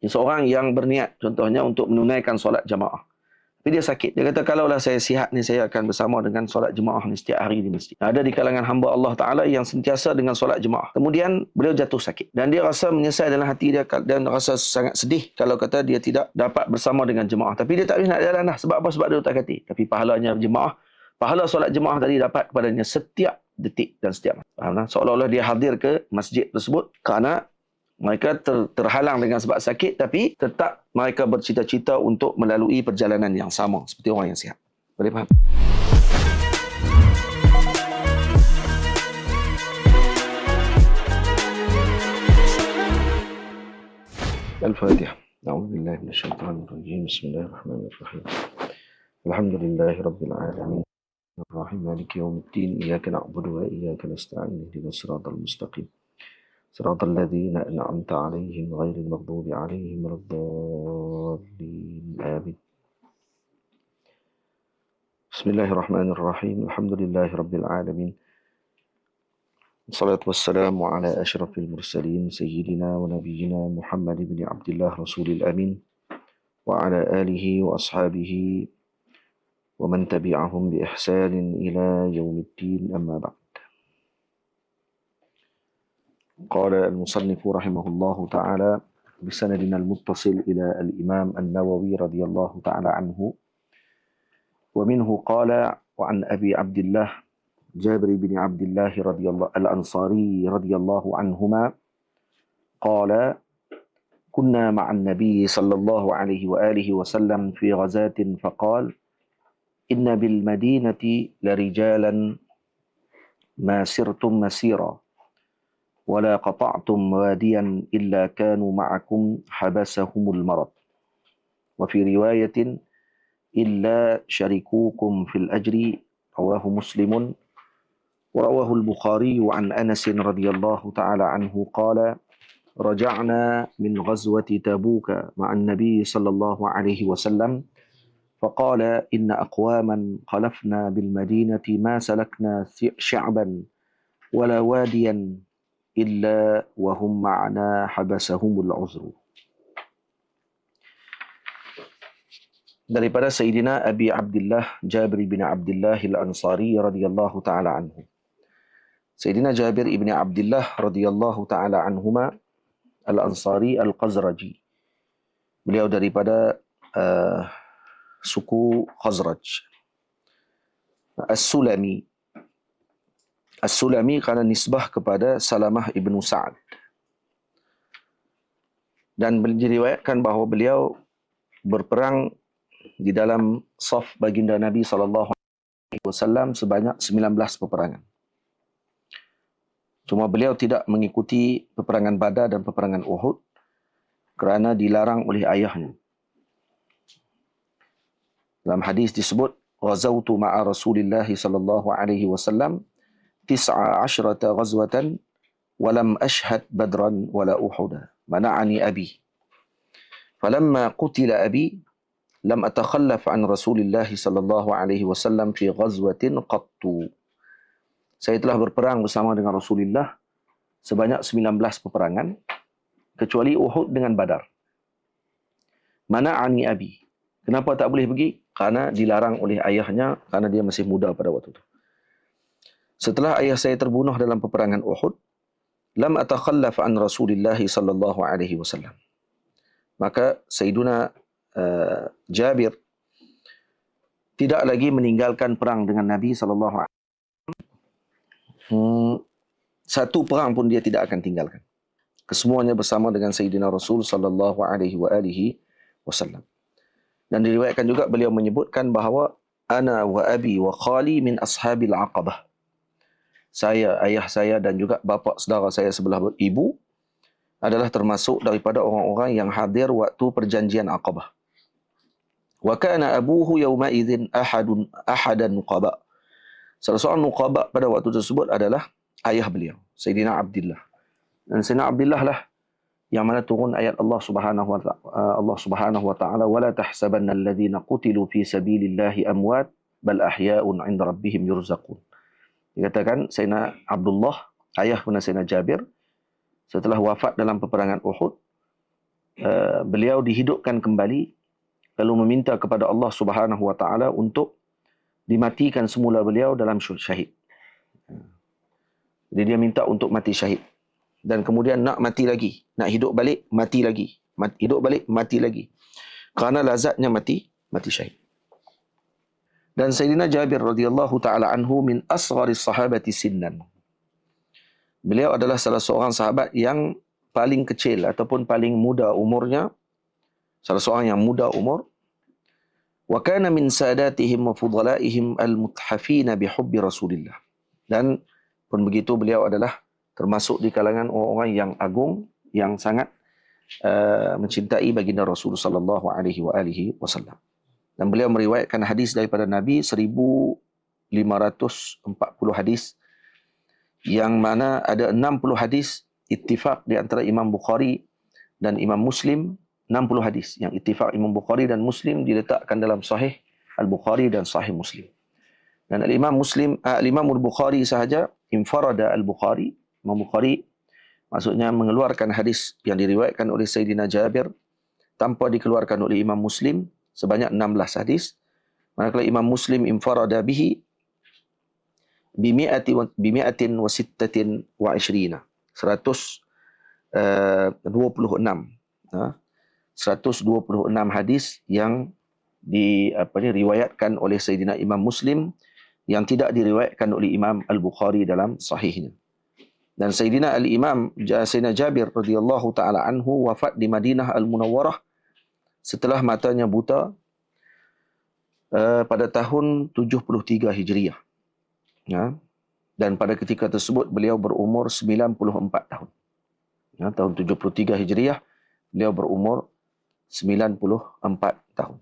Seorang yang berniat contohnya untuk menunaikan solat jamaah. Tapi dia sakit. Dia kata, kalaulah saya sihat ni, saya akan bersama dengan solat jemaah ni setiap hari di masjid. Ada di kalangan hamba Allah Ta'ala yang sentiasa dengan solat jemaah. Kemudian, beliau jatuh sakit. Dan dia rasa menyesal dalam hati dia dan rasa sangat sedih kalau kata dia tidak dapat bersama dengan jemaah. Tapi dia tak boleh nak jalan dah. Sebab apa? Sebab dia tak hati. Tapi pahalanya jemaah, pahala solat jemaah tadi dapat kepadanya setiap detik dan setiap. Faham tak? Seolah-olah dia hadir ke masjid tersebut kerana mereka terhalang dengan sebab sakit, tapi tetap mereka bercita-cita untuk melalui perjalanan yang sama seperti orang yang sihat. Boleh faham? Al-Fatihah. A'udzubillahi minasyaitonir rajim. Bismillahirrahmanirrahim. Alhamdulillahi rabbil alamin. Ar-Rahim maliki yaumiddin. Iyyaka na'budu wa iyyaka nasta'in. Ihdinas siratal mustaqim. صراط الذين أنعمت عليهم غير المغضوب عليهم ولا الضالين آمين. بسم الله الرحمن الرحيم. الحمد لله رب العالمين. والصلاة والسلام على أشرف المرسلين سيدنا ونبينا محمد بن عبد الله رسول الأمين وعلى آله وأصحابه ومن تبعهم بإحسان إلى يوم الدين أما بعد. قال المصنف رحمه الله تعالى بسندنا المتصل إلى الإمام النووي رضي الله تعالى عنه ومنه قال وعن أبي عبد الله جابر بن عبد الله رضي الله الأنصاري رضي الله عنهما قال كنا مع النبي صلى الله عليه وآله وسلم في غزاة فقال إن بالمدينة لرجالا ما سرتم مسيرا ولا قطعتم واديا إلا كانوا معكم حبسهم المرض وفي رواية إلا شركوكم في الأجر رواه مسلم ورواه البخاري عن أنس رضي الله تعالى عنه قال رجعنا من غزوة تبوك مع النبي صلى الله عليه وسلم فقال إن أقواما خلفنا بالمدينة ما سلكنا شعبا ولا واديا illa wahum ma'ana habasahumul uzru. Daripada Sayyidina Abi Abdullah Jabir bin Abdullah al-Ansari radhiyallahu ta'ala anhu. Sayyidina Jabir ibn Abdullah radhiyallahu ta'ala anhuma al-Ansari al-Khazraji. Beliau daripada suku Khazraj. As-Sulami. As-Sulami kerana nisbah kepada Salamah ibnu Sa'ad. Dan diriwayatkan bahawa beliau berperang di dalam saf baginda Nabi SAW sebanyak 19 peperangan. Cuma beliau tidak mengikuti peperangan Badar dan peperangan Uhud kerana dilarang oleh ayahnya. Dalam hadis disebut, "Ghazawtu ma'a Rasulillah sallallahu alaihi wasallam 19 ghazwatan walam ashhad badran wala uhuda mana'ani abi falamma qutila abi lam atakhallaf an Rasulillah sallallahu alaihi wasallam fi ghazwatin qattu." Saya telah berperang bersama dengan Rasulullah sebanyak 19 peperangan kecuali Uhud dengan Badar. Mana'ani abi. Kenapa tak boleh pergi? Karena dilarang oleh ayahnya kerana dia masih muda pada waktu itu. Setelah ayah saya terbunuh dalam peperangan Uhud, lam atakhallaf an Rasulillah sallallahu alaihi wasallam. Maka Sayyiduna Jabir tidak lagi meninggalkan perang dengan Nabi sallallahu alaihi wasallam. Satu perang pun dia tidak akan tinggalkan. Kesemuanya bersama dengan Sayyidina Rasul sallallahu alaihi wasallam. Dan diriwayatkan juga beliau menyebutkan bahawa ana wa abi wa khali min ashabil aqabah. Saya, ayah saya dan juga bapa saudara saya sebelah ibu adalah termasuk daripada orang-orang yang hadir waktu perjanjian Aqabah. Wa kana abuhu yawma idzin ahadan nuqaba. Salah seorang nuqaba pada waktu tersebut adalah ayah beliau, Sayyidina Abdullah. Dan Sayyidina Abdullah lah yang mana turun ayat Allah Subhanahu wa taala wala tahsabanna alladhina qutilu fi sabilillahi amwat bal ahya'un 'inda rabbihim yurzaqun. Dikatakan Sayyidina Abdullah, ayah kepada Sayyidina Jabir, setelah wafat dalam peperangan Uhud, beliau dihidupkan kembali lalu meminta kepada Allah Subhanahu wa taala untuk dimatikan semula beliau dalam syahid. Jadi dia minta untuk mati syahid. Dan kemudian nak mati lagi, nak hidup balik, mati lagi. Hidup balik, mati lagi. Kerana lazatnya mati syahid. Dan Sayyidina Jabir radhiyallahu taala anhu min asgharis sahabati sinnan. Beliau adalah salah seorang sahabat yang paling kecil ataupun paling muda umurnya. Salah seorang yang muda umur. Wa kana min sadatihim wa fudalaihim al-muthafina bihubbi Rasulillah. Dan pun begitu beliau adalah termasuk di kalangan orang-orang yang agung yang sangat mencintai baginda Rasul sallallahu alaihi wasallam. Dan beliau meriwayatkan hadis daripada Nabi 1540 hadis, yang mana ada 60 hadis ittifaq di antara Imam Bukhari dan Imam Muslim. 60 hadis yang ittifaq Imam Bukhari dan Muslim diletakkan dalam Sahih Al-Bukhari dan Sahih Muslim. Dan Imam Al-Bukhari sahaja, infarada Al-Bukhari, Imam Bukhari maksudnya mengeluarkan hadis yang diriwayatkan oleh Sayyidina Jabir tanpa dikeluarkan oleh Imam Muslim sebanyak 16 hadis. Manakala Imam Muslim infarada bihi bimi'atin wa sittatin wa ishrina, 126 hadis yang diriwayatkan oleh Sayyidina Imam Muslim yang tidak diriwayatkan oleh Imam Al-Bukhari dalam sahihnya. Dan Sayyidina Sayyidina Jabir radhiyallahu taala anhu wafat di Madinah Al-Munawwarah setelah matanya buta pada tahun 73 Hijriah. Ya. Dan pada ketika tersebut beliau berumur 94 tahun. Ya, tahun 73 Hijriah beliau berumur 94 tahun.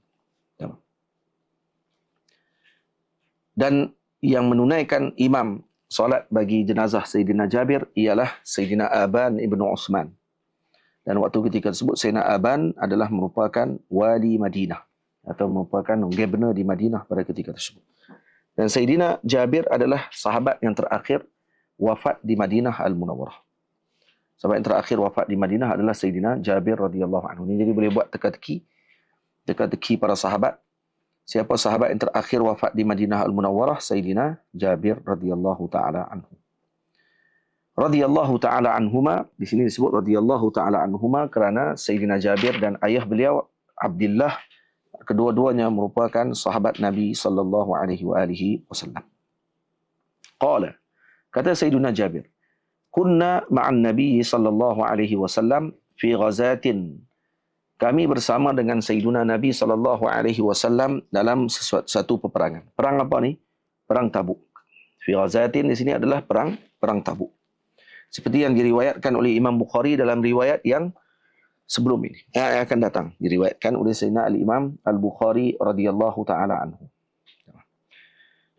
Ya. Dan yang menunaikan imam solat bagi jenazah Sayyidina Jabir ialah Sayyidina Aban ibnu Uthman. Dan waktu ketika tersebut Sayyidina Aban adalah merupakan wali Madinah atau merupakan governor di Madinah pada ketika tersebut. Dan Sayyidina Jabir adalah sahabat yang terakhir wafat di Madinah Al-Munawwarah. Sahabat yang terakhir wafat di Madinah adalah Sayyidina Jabir radhiyallahu anhu. Jadi boleh buat teka-teki para sahabat. Siapa sahabat yang terakhir wafat di Madinah Al-Munawwarah? Sayyidina Jabir radhiyallahu taala anhu. Radhiyallahu taala anhuma, di sini disebut radhiyallahu taala anhuma kerana Sayyidina Jabir dan ayah beliau Abdullah, kedua-duanya merupakan sahabat Nabi sallallahu alaihi wasallam. Qala, kata Sayyidina Jabir, kunna ma'an Nabi sallallahu alaihi wasallam fi ghazatin. Kami bersama dengan Sayyidina Nabi sallallahu alaihi wasallam dalam satu peperangan. Perang apa ni? Perang Tabuk. Fi ghazatin di sini adalah perang Tabuk. Seperti yang diriwayatkan oleh Imam Bukhari dalam riwayat yang sebelum ini. Yang akan datang diriwayatkan oleh Sayyidina Al-Imam Al-Bukhari radhiyallahu taala anhu.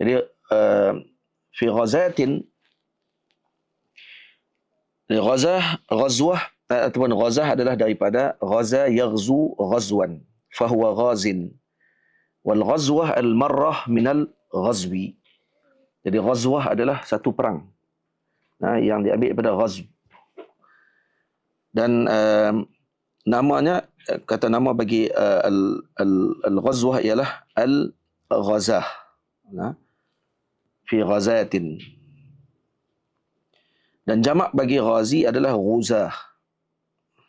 Jadi fi ghazatin, ghazah ataupun ghazah adalah daripada ghaza yaghzu ghazwan fahuwa ghazin, wal ghazwah al marrah minal ghazwi. Jadi ghazwah adalah satu perang yang diambil daripada ghazw. Dan namanya, kata nama bagi al-ghazwah ialah al-ghazah. Fi ghazatin. Dan jamak bagi ghazi adalah ghuzah.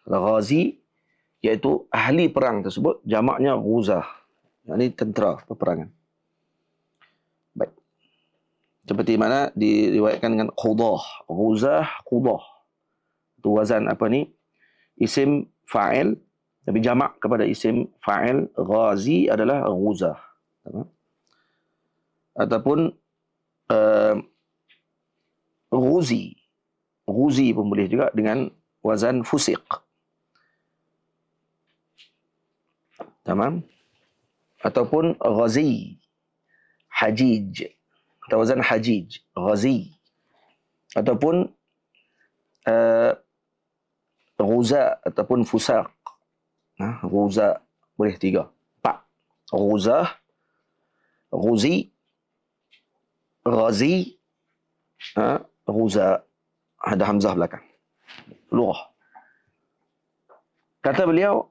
Ghazi iaitu ahli perang tersebut, jamaknya ghuzah. Ini tentera peperangan. Baik. Seperti mana diriwayatkan dengan qudah, ghuzah, qudah. Itu wazan apa ni? Isim fa'il, tapi jamak kepada isim fa'il ghazi adalah ghuzah. Ataupun ghuzi. Ghuzi pun boleh juga dengan wazan fusiq. Tamam? Ataupun ghazi, hajij. Atau wazan hajij, ghazi. Ataupun ghuza ataupun fusaq. Ghuza boleh tiga. Pak. Ghuzah, ghuzi, ghazi, ghuza. Ada hamzah belakang. Lughah. Kata beliau,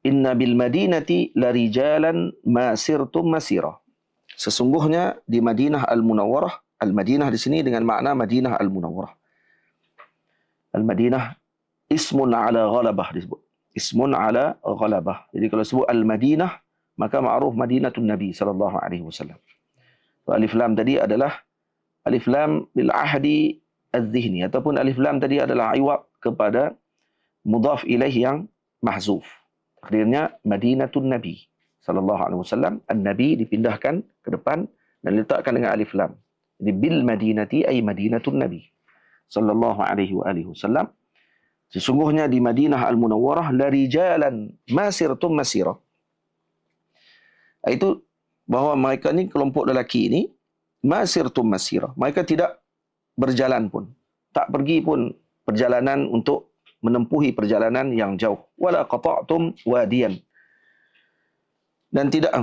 inna bil madinati larijalan ma sirtum masira. Sesungguhnya di Madinah Al-Munawwarah, Al-Madinah di sini dengan makna Madinah Al-Munawwarah. Al-Madinah ismun ala ghalabah disebut. Ismun ala ghalabah. Jadi kalau sebut Al-Madinah, maka ma'ruf Madinatun Nabi sallallahu alaihi wasallam. Alif lam tadi adalah alif lam bil ahdi az-zihni, ataupun alif lam tadi adalah iwab kepada mudhaf ilaih yang mahzuf. Takdirnya Madinatun Nabi sallallahu alaihi wasallam. An-Nabi dipindahkan ke depan dan diletakkan dengan alif lam. Jadi bil Madinati ay Madinatun Nabi sallallahu alaihi wasallam. Sesungguhnya di Madinah Al-Munawwarah larijalan masirtum masira. Itu bahawa mereka ni kelompok lelaki ini masirtum masira. Mereka tidak berjalan pun, tak pergi pun perjalanan untuk menempuhi perjalanan yang jauh. Wala qata'tum wadiyan. Dan tidak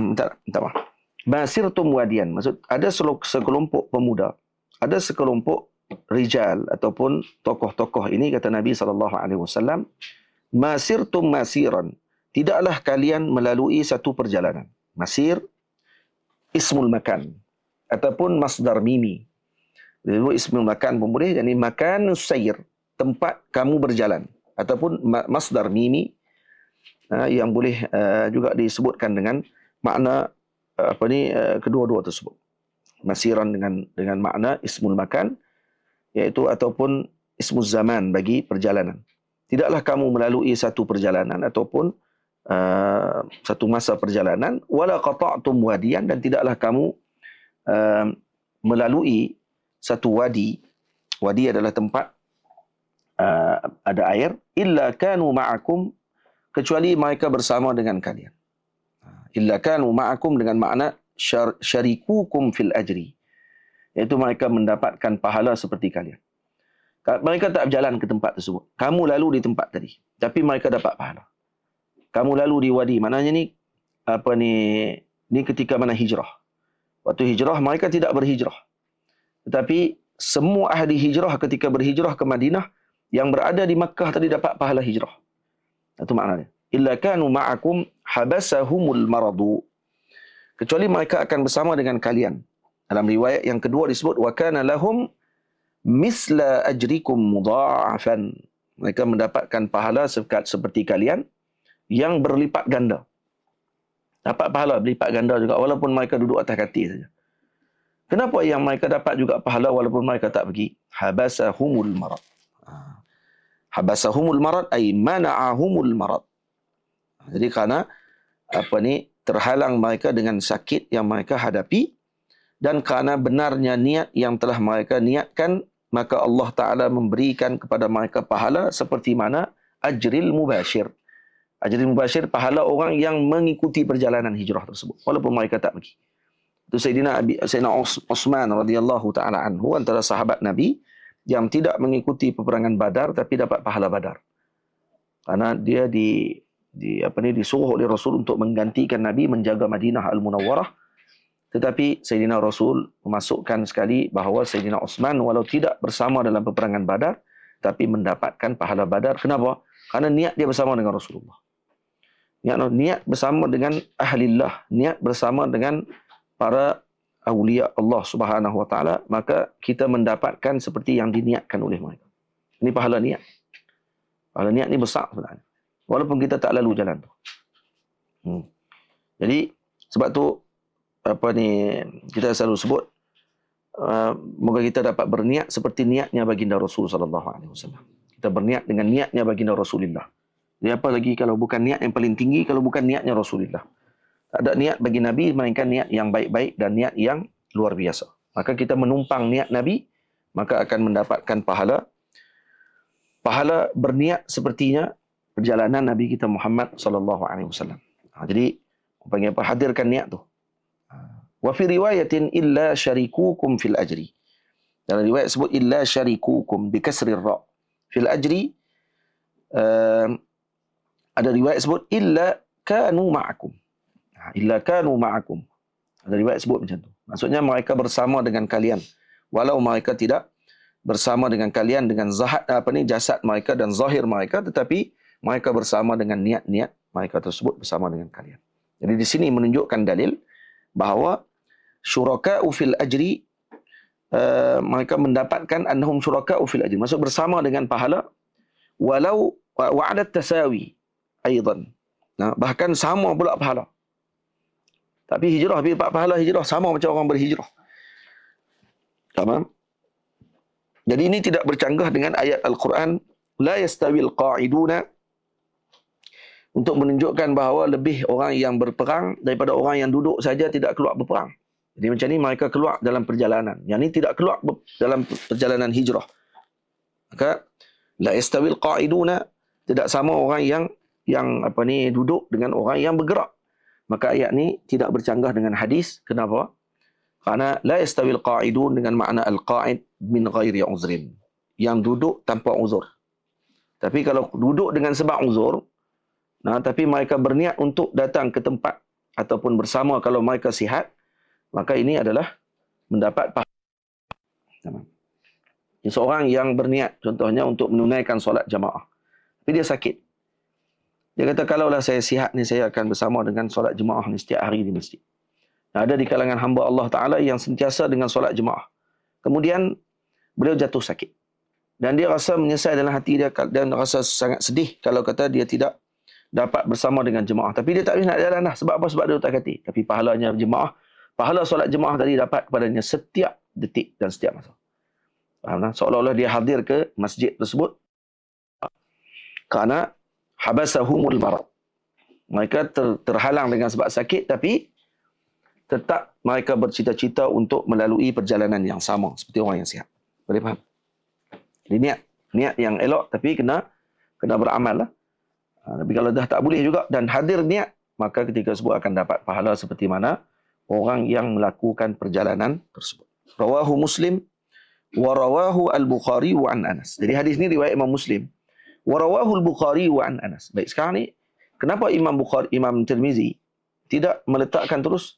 masirtum wadiyan. Maksud ada sekelompok pemuda, ada sekelompok rijal ataupun tokoh-tokoh ini, kata Nabi SAW, masirtum masiran. Tidaklah kalian melalui satu perjalanan. Masir ismul makan ataupun masdar mimi. Jadi ismul makan pun boleh, jadi makan sayr, tempat kamu berjalan, ataupun masdar mimi yang boleh juga disebutkan dengan makna kedua-dua tersebut. Masiran dengan makna ismul makan, iaitu ataupun ismul zaman bagi perjalanan. Tidaklah kamu melalui satu perjalanan ataupun satu masa perjalanan, wala qata'tum wadiyan, dan tidaklah kamu melalui satu wadi. Wadi adalah tempat ada air. Illa kanu ma'akum, kecuali mereka bersama dengan kalian. Illa kanu ma'akum dengan makna syarikukum fil ajri, iaitu mereka mendapatkan pahala seperti kalian. Mereka tak berjalan ke tempat tersebut. Kamu lalu di tempat tadi, tapi mereka dapat pahala. Kamu lalu di wadi, maknanya ni ketika mana hijrah. Waktu hijrah mereka tidak berhijrah. Tetapi semua ahli hijrah ketika berhijrah ke Madinah yang berada di Makkah tadi dapat pahala hijrah. Itu maknanya. Illa kanu ma'akum habasahumul maradu. Kecuali mereka akan bersama dengan kalian. Dalam riwayat yang kedua disebut wa kana lahum misla ajrikum mudha'afan. Mereka mendapatkan pahala seperti kalian yang berlipat ganda. Dapat pahala berlipat ganda juga walaupun mereka duduk atas katil saja. Kenapa yang mereka dapat juga pahala walaupun mereka tak pergi? Habasahumul marad. Habasahumul marad ay mana'ahumul marad. Jadi kerana terhalang mereka dengan sakit yang mereka hadapi, dan kerana benarnya niat yang telah mereka niatkan, maka Allah Ta'ala memberikan kepada mereka pahala seperti mana ajril mubashir. Ajril mubashir, pahala orang yang mengikuti perjalanan hijrah tersebut walaupun mereka tak pergi. Itu Sayyidina Uthman radhiyallahu ta'ala anhu, antara sahabat Nabi yang tidak mengikuti peperangan Badar tapi dapat pahala Badar. Karena dia disuruh oleh Rasul untuk menggantikan Nabi menjaga Madinah Al-Munawwarah. Tetapi Sayyidina Rasul memasukkan sekali bahawa Sayyidina Uthman walau tidak bersama dalam peperangan Badar tapi mendapatkan pahala Badar. Kenapa? Karena niat dia bersama dengan Rasulullah. Niat bersama dengan ahlillah, niat bersama dengan para awliya Allah Subhanahu wa taala, maka kita mendapatkan seperti yang diniatkan oleh mereka. Ini pahala niat. Pahala niat ni besar sebenarnya. Walaupun kita tak lalu jalan tu. Jadi sebab tu kita selalu sebut moga kita dapat berniat seperti niatnya baginda Rasul sallallahu alaihi wasallam. Kita berniat dengan niatnya baginda Rasulullah. Jadi apa lagi kalau bukan niat yang paling tinggi, kalau bukan niatnya Rasulullah. Tak ada niat bagi Nabi melainkan niat yang baik-baik dan niat yang luar biasa. Maka kita menumpang niat Nabi, maka akan mendapatkan pahala. Pahala berniat sepertinya perjalanan Nabi kita Muhammad sallallahu alaihi wasallam. Jadi panggil apa? Hadirkan niat tu. Wa fi riwayatin illa syarikukum fil ajri. Dalam riwayat sebut illa syarikukum bi kasrir ra. Fil ajri ada riwayat sebut illa kanu ma'akum. Illa kanu ma'akum. Ada riwayat sebut macam tu. Maksudnya mereka bersama dengan kalian. Walau mereka tidak bersama dengan kalian dengan jasad mereka dan zahir mereka, tetapi mereka bersama dengan niat-niat mereka tersebut bersama dengan kalian. Jadi di sini menunjukkan dalil bahawa syuraka'u fil ajri, mereka mendapatkan annahum syuraka'u fil ajri, maksud bersama dengan pahala, walau wa'adat tasawi aidan. Nah, bahkan sama pula pahala. Tapi hijrah, pahala hijrah sama macam orang berhijrah. Tamam? Jadi ini tidak bercanggah dengan ayat Al-Quran, la yastawil qa'iduna, untuk menunjukkan bahawa lebih orang yang berperang daripada orang yang duduk saja tidak keluar berperang. Jadi macam ni mereka keluar dalam perjalanan. Yang ni tidak keluar dalam perjalanan hijrah. Maka la yastawil qa'iduna, tidak sama orang yang duduk dengan orang yang bergerak. Maka ayat ni tidak bercanggah dengan hadis. Kenapa? Karena la yastawil qa'idun dengan makna al-qa'id min ghairi uzrin, yang duduk tanpa uzur. Tapi kalau duduk dengan sebab uzur, tapi mereka berniat untuk datang ke tempat ataupun bersama kalau mereka sihat, maka ini adalah mendapat pahala. Seorang yang berniat contohnya untuk menunaikan solat jamaah, tapi dia sakit. Dia kata, kalaulah saya sihat ni, saya akan bersama dengan solat jemaah ni setiap hari di masjid. Ada di kalangan hamba Allah Ta'ala yang sentiasa dengan solat jemaah. Kemudian beliau jatuh sakit. Dan dia rasa menyesal dalam hati dia dan rasa sangat sedih kalau kata dia tidak dapat bersama dengan jemaah. Tapi dia tak boleh nak jalan dah. Sebab apa? Sebab dia tak hati. Tapi pahalanya jemaah, pahala solat jemaah tadi dapat kepadanya setiap detik dan setiap masa. Faham tak? Seolah-olah dia hadir ke masjid tersebut kerana habasahumul marad. Mereka terhalang dengan sebab sakit, tapi tetap mereka bercita-cita untuk melalui perjalanan yang sama seperti orang yang sihat. Boleh faham? Jadi niat yang elok, tapi kena beramal lah. Tapi kalau dah tak boleh juga dan hadir niat, maka ketika tersebut akan dapat pahala seperti mana orang yang melakukan perjalanan tersebut. Rawahu Muslim wa rawahu Al-Bukhari wa an Anas. Jadi hadis ni riwayat Imam Muslim. Wa rawahu Al-Bukhari wa an Anas. Baik, sekarang ni kenapa Imam Tirmizi tidak meletakkan terus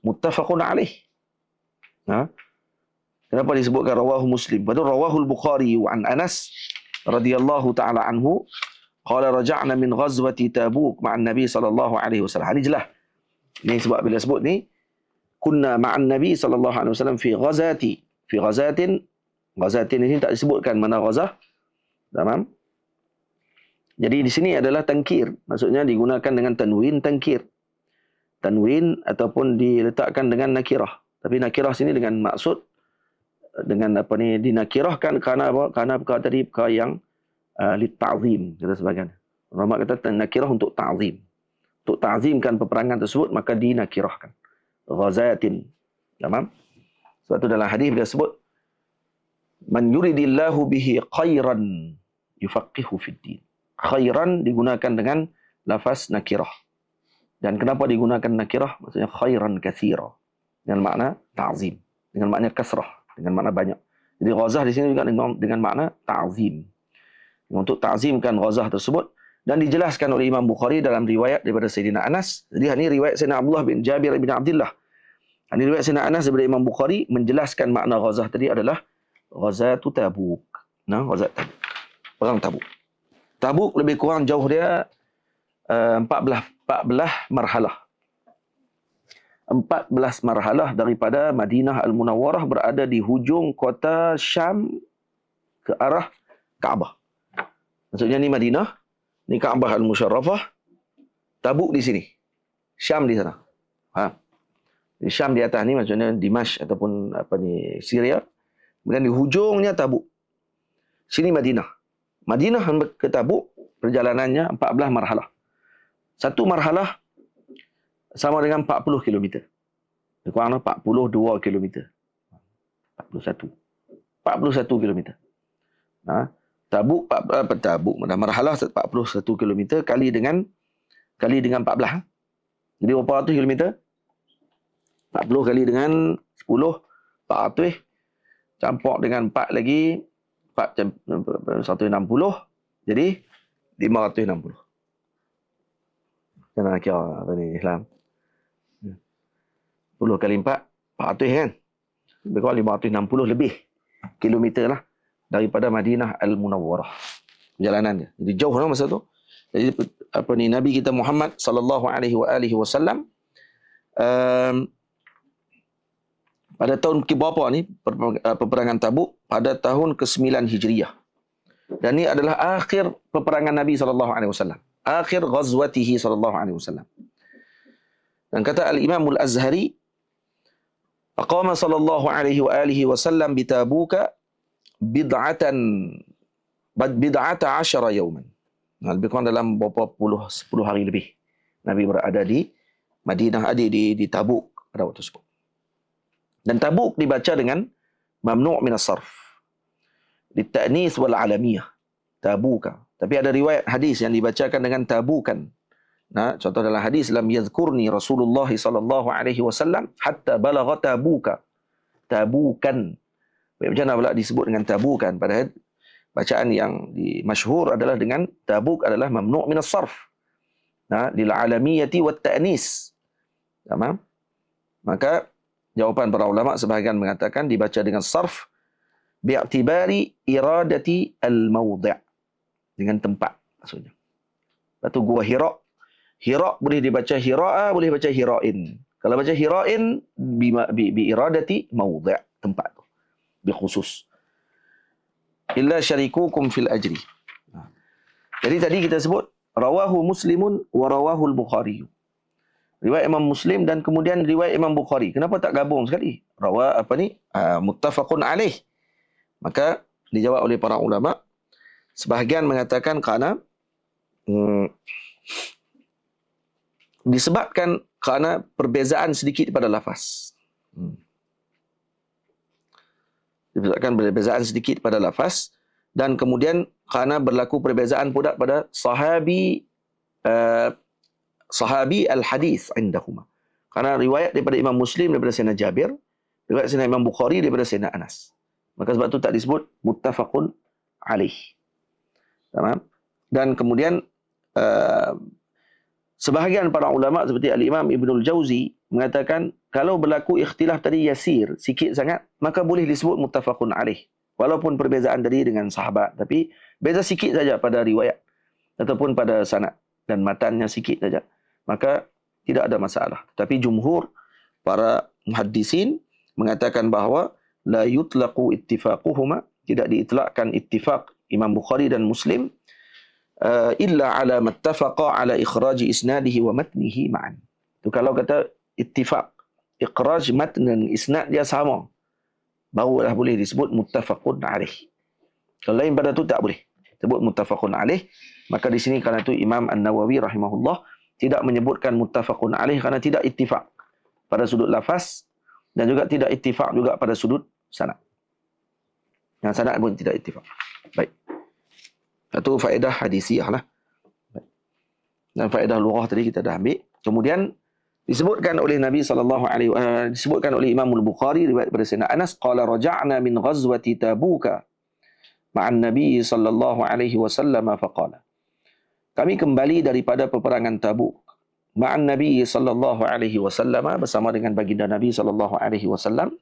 muttafaqun alaih? Kenapa disebutkan rawahu Muslim? Padahal rawahu Al-Bukhari wa an Anas radhiyallahu taala anhu qala raja'na min ghazwati Tabuk ma'an Nabi sallallahu alaihi wasallam. Ini jelas. Ini sebab bila sebut ni kunna ma'an Nabi sallallahu alaihi wasallam fi ghazatin ini tak disebutkan mana ghazah. Tamam? Jadi di sini adalah tankir, maksudnya digunakan dengan tanwin tankir. Tanwin ataupun diletakkan dengan nakirah. Tapi nakirah sini dengan maksud dinakirahkan kerana apa? Kerana perkara tadi perkara yang litta'zim, kata sebagian. Ulama kata nakirah untuk ta'zim. Untuk ta'zimkan peperangan tersebut, maka dinakirahkan. Ghazatin. Tamam? Sebab itu dalam hadis dia sebut man yuridillahu bihi khairan yufaqihu fid din. Khairan digunakan dengan lafaz nakirah. Dan kenapa digunakan nakirah? Maksudnya khairan katsira. Dengan makna ta'zim. Dengan makna kasrah. Dengan makna banyak. Jadi ghazah di sini juga dengan makna ta'zim. Untuk ta'zimkan ghazah tersebut. Dan dijelaskan oleh Imam Bukhari dalam riwayat daripada Sayyidina Anas. Jadi ini riwayat Sayyidina Abdullah bin Jabir bin Abdullah. Ini riwayat Sayyidina Anas daripada Imam Bukhari menjelaskan makna ghazah tadi adalah ghazatu Tabuk. Ghazat Tabuk. Perang Tabuk. Tabuk lebih kurang jauh dia 14 marhalah. 14 marhalah daripada Madinah Al-Munawwarah, berada di hujung kota Syam ke arah Kaabah. Maksudnya ni Madinah, ni Kaabah Al-Musharrafah, Tabuk di sini, Syam di sana. Di Syam di atas ni maksudnya Dimashq ataupun Syria. Kemudian di hujungnya Tabuk. Sini Madinah. Madinah ke Tabuk perjalanannya 14 marhalah. Satu marhalah sama dengan 40 km. Kurang 42 km. 41 km. Tabuk marhalah 41 km kali dengan 14. Jadi berapa ratus kilometer? 40 kali dengan 10, 400 campur dengan 4 lagi 160, jadi 560. Kena kira apa ni Islam? 10 kali 4, 400 kan? Lebih kurang 560 lebih kilometer lah daripada Madinah Al-Munawwarah. Perjalanan dia. Jadi jauh lah masa tu. Jadi Nabi kita Muhammad sallallahu alaihi wasallam pada tahun ke-berapa ni peperangan Tabuk, pada tahun ke-9 Hijriah. Dan ini adalah akhir peperangan Nabi sallallahu alaihi wasallam. Akhir ghazwatihi sallallahu alaihi wasallam. Dan kata Al-Imam Al-Azhari, aqama sallallahu alaihi wa alihi wasallam bi Tabuka bid'ata 10 yawman. Lebih kurang dalam berapa 10 hari lebih Nabi berada di Madinah, di Tabuk pada waktu tersebut. Dan Tabuk dibaca dengan mamnu' min as-sarf, dita'nis wal alamiyah, Tabuka. Tapi ada riwayat hadis yang dibacakan dengan Tabukan. Nah, contoh dalam hadis, lam yadhkurni Rasulullah sallallahu alaihi wasallam hatta balagha Tabuka. Tabukan. Macam mana pula disebut dengan Tabukan? Padahal bacaan yang masyhur adalah dengan Tabuk adalah mamnu' min as-sarf. Nah, lil alamiyati wat ta'nis. Tamam? Maka jawapan para ulama sebahagian mengatakan dibaca dengan sarf bi'tibari iradati al-mawdi', dengan tempat maksudnya. Lepas tu gua Hira. Hira boleh dibaca Hira'a, boleh baca Hira'in. Kalau baca Hira'in bi iradati mawdi', tempat tu, bi khusus. Illa syarikukum fil ajri. Jadi tadi kita sebut rawahu Muslimun wa rawahu al-Bukhari. Riwayat Imam Muslim dan kemudian riwayat Imam Bukhari. Kenapa tak gabung sekali? Muttafaqun alaih. Maka dijawab oleh para ulama, sebahagian mengatakan kerana disebabkan kerana perbezaan sedikit pada lafaz. Disebabkan perbezaan sedikit pada lafaz, dan kemudian kerana berlaku perbezaan pula pada sahabi al-hadis indahuma. Karena riwayat daripada Imam Muslim daripada Sayyidina Jabir, riwayat Sayyidina Imam Bukhari daripada Sayyidina Anas. Maka sebab itu tak disebut muttafaqun alaih. Tamam? Dan kemudian sebahagian para ulama seperti Al-Imam Ibnul Jauzi mengatakan kalau berlaku ikhtilaf tadi yasir, sikit sangat, maka boleh disebut muttafaqun alaih. Walaupun perbezaan tadi dengan sahabat, tapi beza sikit saja pada riwayat ataupun pada sanad dan matannya sikit saja, maka tidak ada masalah. Tapi jumhur para muhaddisin mengatakan bahawa la yutlaqu ittifaquhuma, tidak diitlakkan ittifaq Imam Bukhari dan Muslim illa ala mattafaqa ala ikhraji isnadihi wa matnihi ma'an. Itu kalau kata ittifaq, ikhraj matn dan isnad dia sama, barulah boleh disebut muttafaqun alaih. Kalau lain pada tu tak boleh sebut muttafaqun alaih. Maka di sini kerana itu Imam An-Nawawi rahimahullah tidak menyebutkan muttafaqun alaih kerana tidak ittifaq pada sudut lafaz dan juga tidak ittifaq juga pada sudut sanad. Yang sanad pun tidak ittifaq. Baik. Itu faedah hadisiyah lah. Dan faedah lughah tadi kita dah ambil. Kemudian disebutkan oleh Nabi disebutkan oleh Imam Al-Bukhari riwayat daripada Sayyidina Anas, qala raja'na min ghazwati Tabuka ma'an Nabi sallallahu alaihi wasallam faqala. Kami kembali daripada peperangan Tabuk ma'an Nabi sallallahu alaihi wasallam, bersama dengan baginda Nabi sallallahu alaihi wasallam.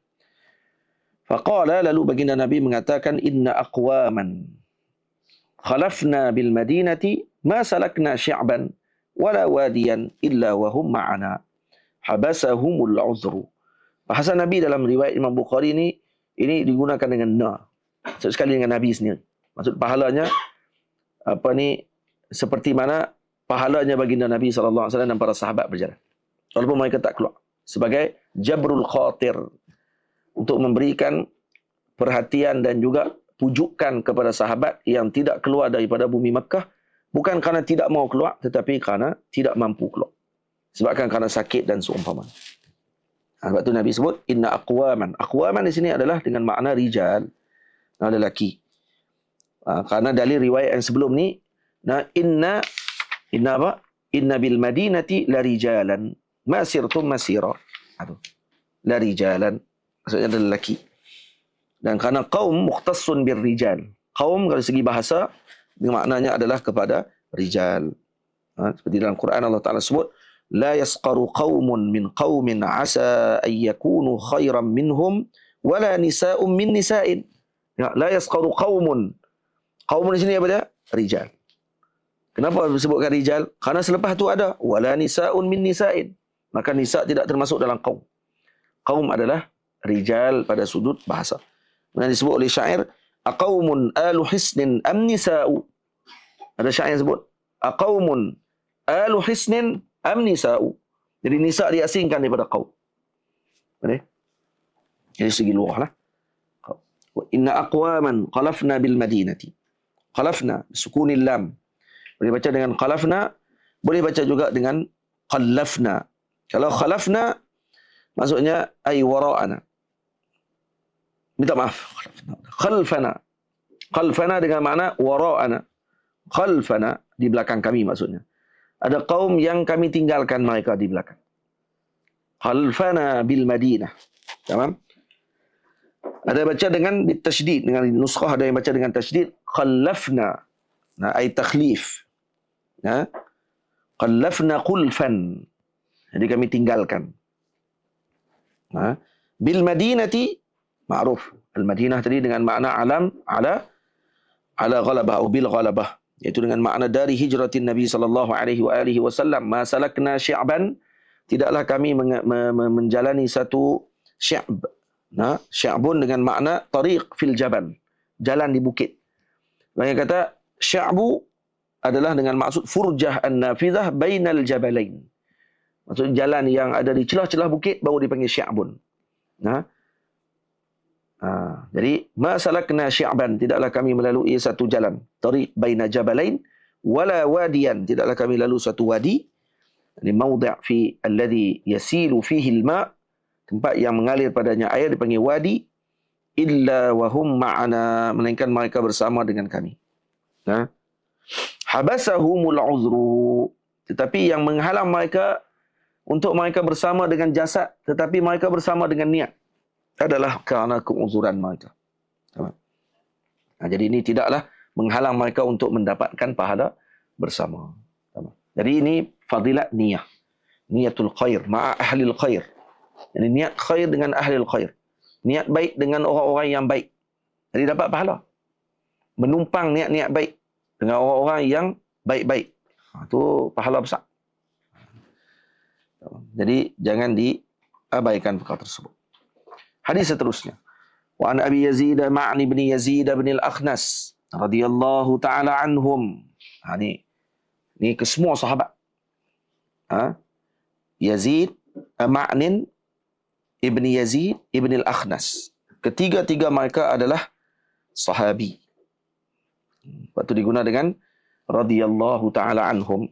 Faqala, lalu baginda Nabi mengatakan, inna aqwaman khalafna bil madinati ma salakna syi'ban wala wadiyan illa wa hum ma'ana habasahumul uzru. Bahasa Nabi dalam riwayat Imam Bukhari ini digunakan dengan na, sekali dengan Nabi sendiri. Maksud pahalanya seperti mana pahalanya baginda Nabi SAW dan para sahabat berjalan, walaupun mereka tak keluar, sebagai jabrul khatir, untuk memberikan perhatian dan juga pujukan kepada sahabat yang tidak keluar daripada bumi Mekah, bukan kerana tidak mau keluar, tetapi kerana tidak mampu keluar, sebabkan kerana sakit dan seumpama. Sebab itu Nabi sebut inna aqwaman. Aqwaman di sini adalah dengan makna rijal, lelaki. Kerana dalil riwayat yang sebelum ni, inna bil madinati la rijalan ma sirtum masira. La rijalan maksudnya adalah lelaki. Dan kerana qaum mukhtassun bir rijal. Qaum dari segi bahasa maknanya adalah kepada rijal. Seperti dalam Quran Allah Ta'ala sebut, la yasqaru qaumun min qaumin asa an yakunu khairan minhum wala nisa'un min nisa'in. La yasqaru qaumun. Qaumun di sini apa dia? Rijal. Kenapa disebutkan rijal? Karena selepas tu ada wala nisaun min nisa'in. Maka nisa tidak termasuk dalam qaum. Qaum adalah rijal pada sudut bahasa. Kemudian disebut oleh syair, aqaumun alu hisnin am nisa'u. Ada syair yang sebut, aqaumun alu hisnin am nisa'u. Jadi nisa diasingkan daripada qaum. Boleh? Jadi segi luar lah. Inna aqwaman qalafna bil madinati. Qalafna sukunil lam. Boleh baca dengan qalafna, boleh baca juga dengan qallafna. Kalau khalafna maksudnya ay wara'ana. Minta maaf. Khalfana. Khalfana dengan makna wara'ana. Khalfana di belakang kami maksudnya. Ada kaum yang kami tinggalkan mereka di belakang. Khalfana bil Madinah. Tamam? Ada baca dengan tasydid, dengan nuskhah ada yang baca dengan tasydid khallafna. Nah, ay takhlif. Nah, khallafna khulfan. Jadi kami tinggalkan. Nah, bil Madinati ma'ruf. Al-Madinah tadi dengan makna alam ala ghalabah atau bil ghalabah, iaitu dengan makna dari hijratin Nabi sallallahu alaihi wasallam. Ma salakna syi'ban, tidaklah kami menjalani satu syi'b. Nah, syi'bun dengan makna tariq fil jabal, jalan di bukit. Mereka kata syi'bu adalah dengan maksud furjah an-nafizah bainal jabalain. Maksud jalan yang ada di celah-celah bukit baru dipanggil syi'bun. Nah, jadi ma salakna syi'ban, tidaklah kami melalui satu jalan tariq baina jabalain wala wadiyan, tidaklah kami lalu satu wadi, ini maudhi' fi alladhi yasilu fihi al-ma', tempat yang mengalir padanya air dipanggil wadi, illa wa hum ma'ana, melainkan mereka bersama dengan kami. Nah, habasahumul uzru, tetapi yang menghalang mereka untuk mereka bersama dengan jasad, tetapi mereka bersama dengan niat, adalah kerana keuzuran mereka. Nah, jadi ini tidaklah menghalang mereka untuk mendapatkan pahala bersama. Jadi ini fadilat niyah. Niyatul khair ma'a ahlil khair. Jadi niat khair dengan ahlil khair. Niat baik dengan orang-orang yang baik. Jadi dapat pahala. Menumpang niat-niat baik dengan orang-orang yang baik-baik. Itu pahala besar. Jadi jangan diabaikan perkara tersebut. Hadis seterusnya. Wa an Abi Yazid Ma'ni bin Yazid bin Al-Akhnas radhiyallahu taala anhum. Ini ke semua sahabat. Yazid Ma'nin ibn Yazid ibn Al-Akhnas. Ketiga-tiga mereka adalah sahabi. Waktu diguna dengan radhiyallahu taala anhum,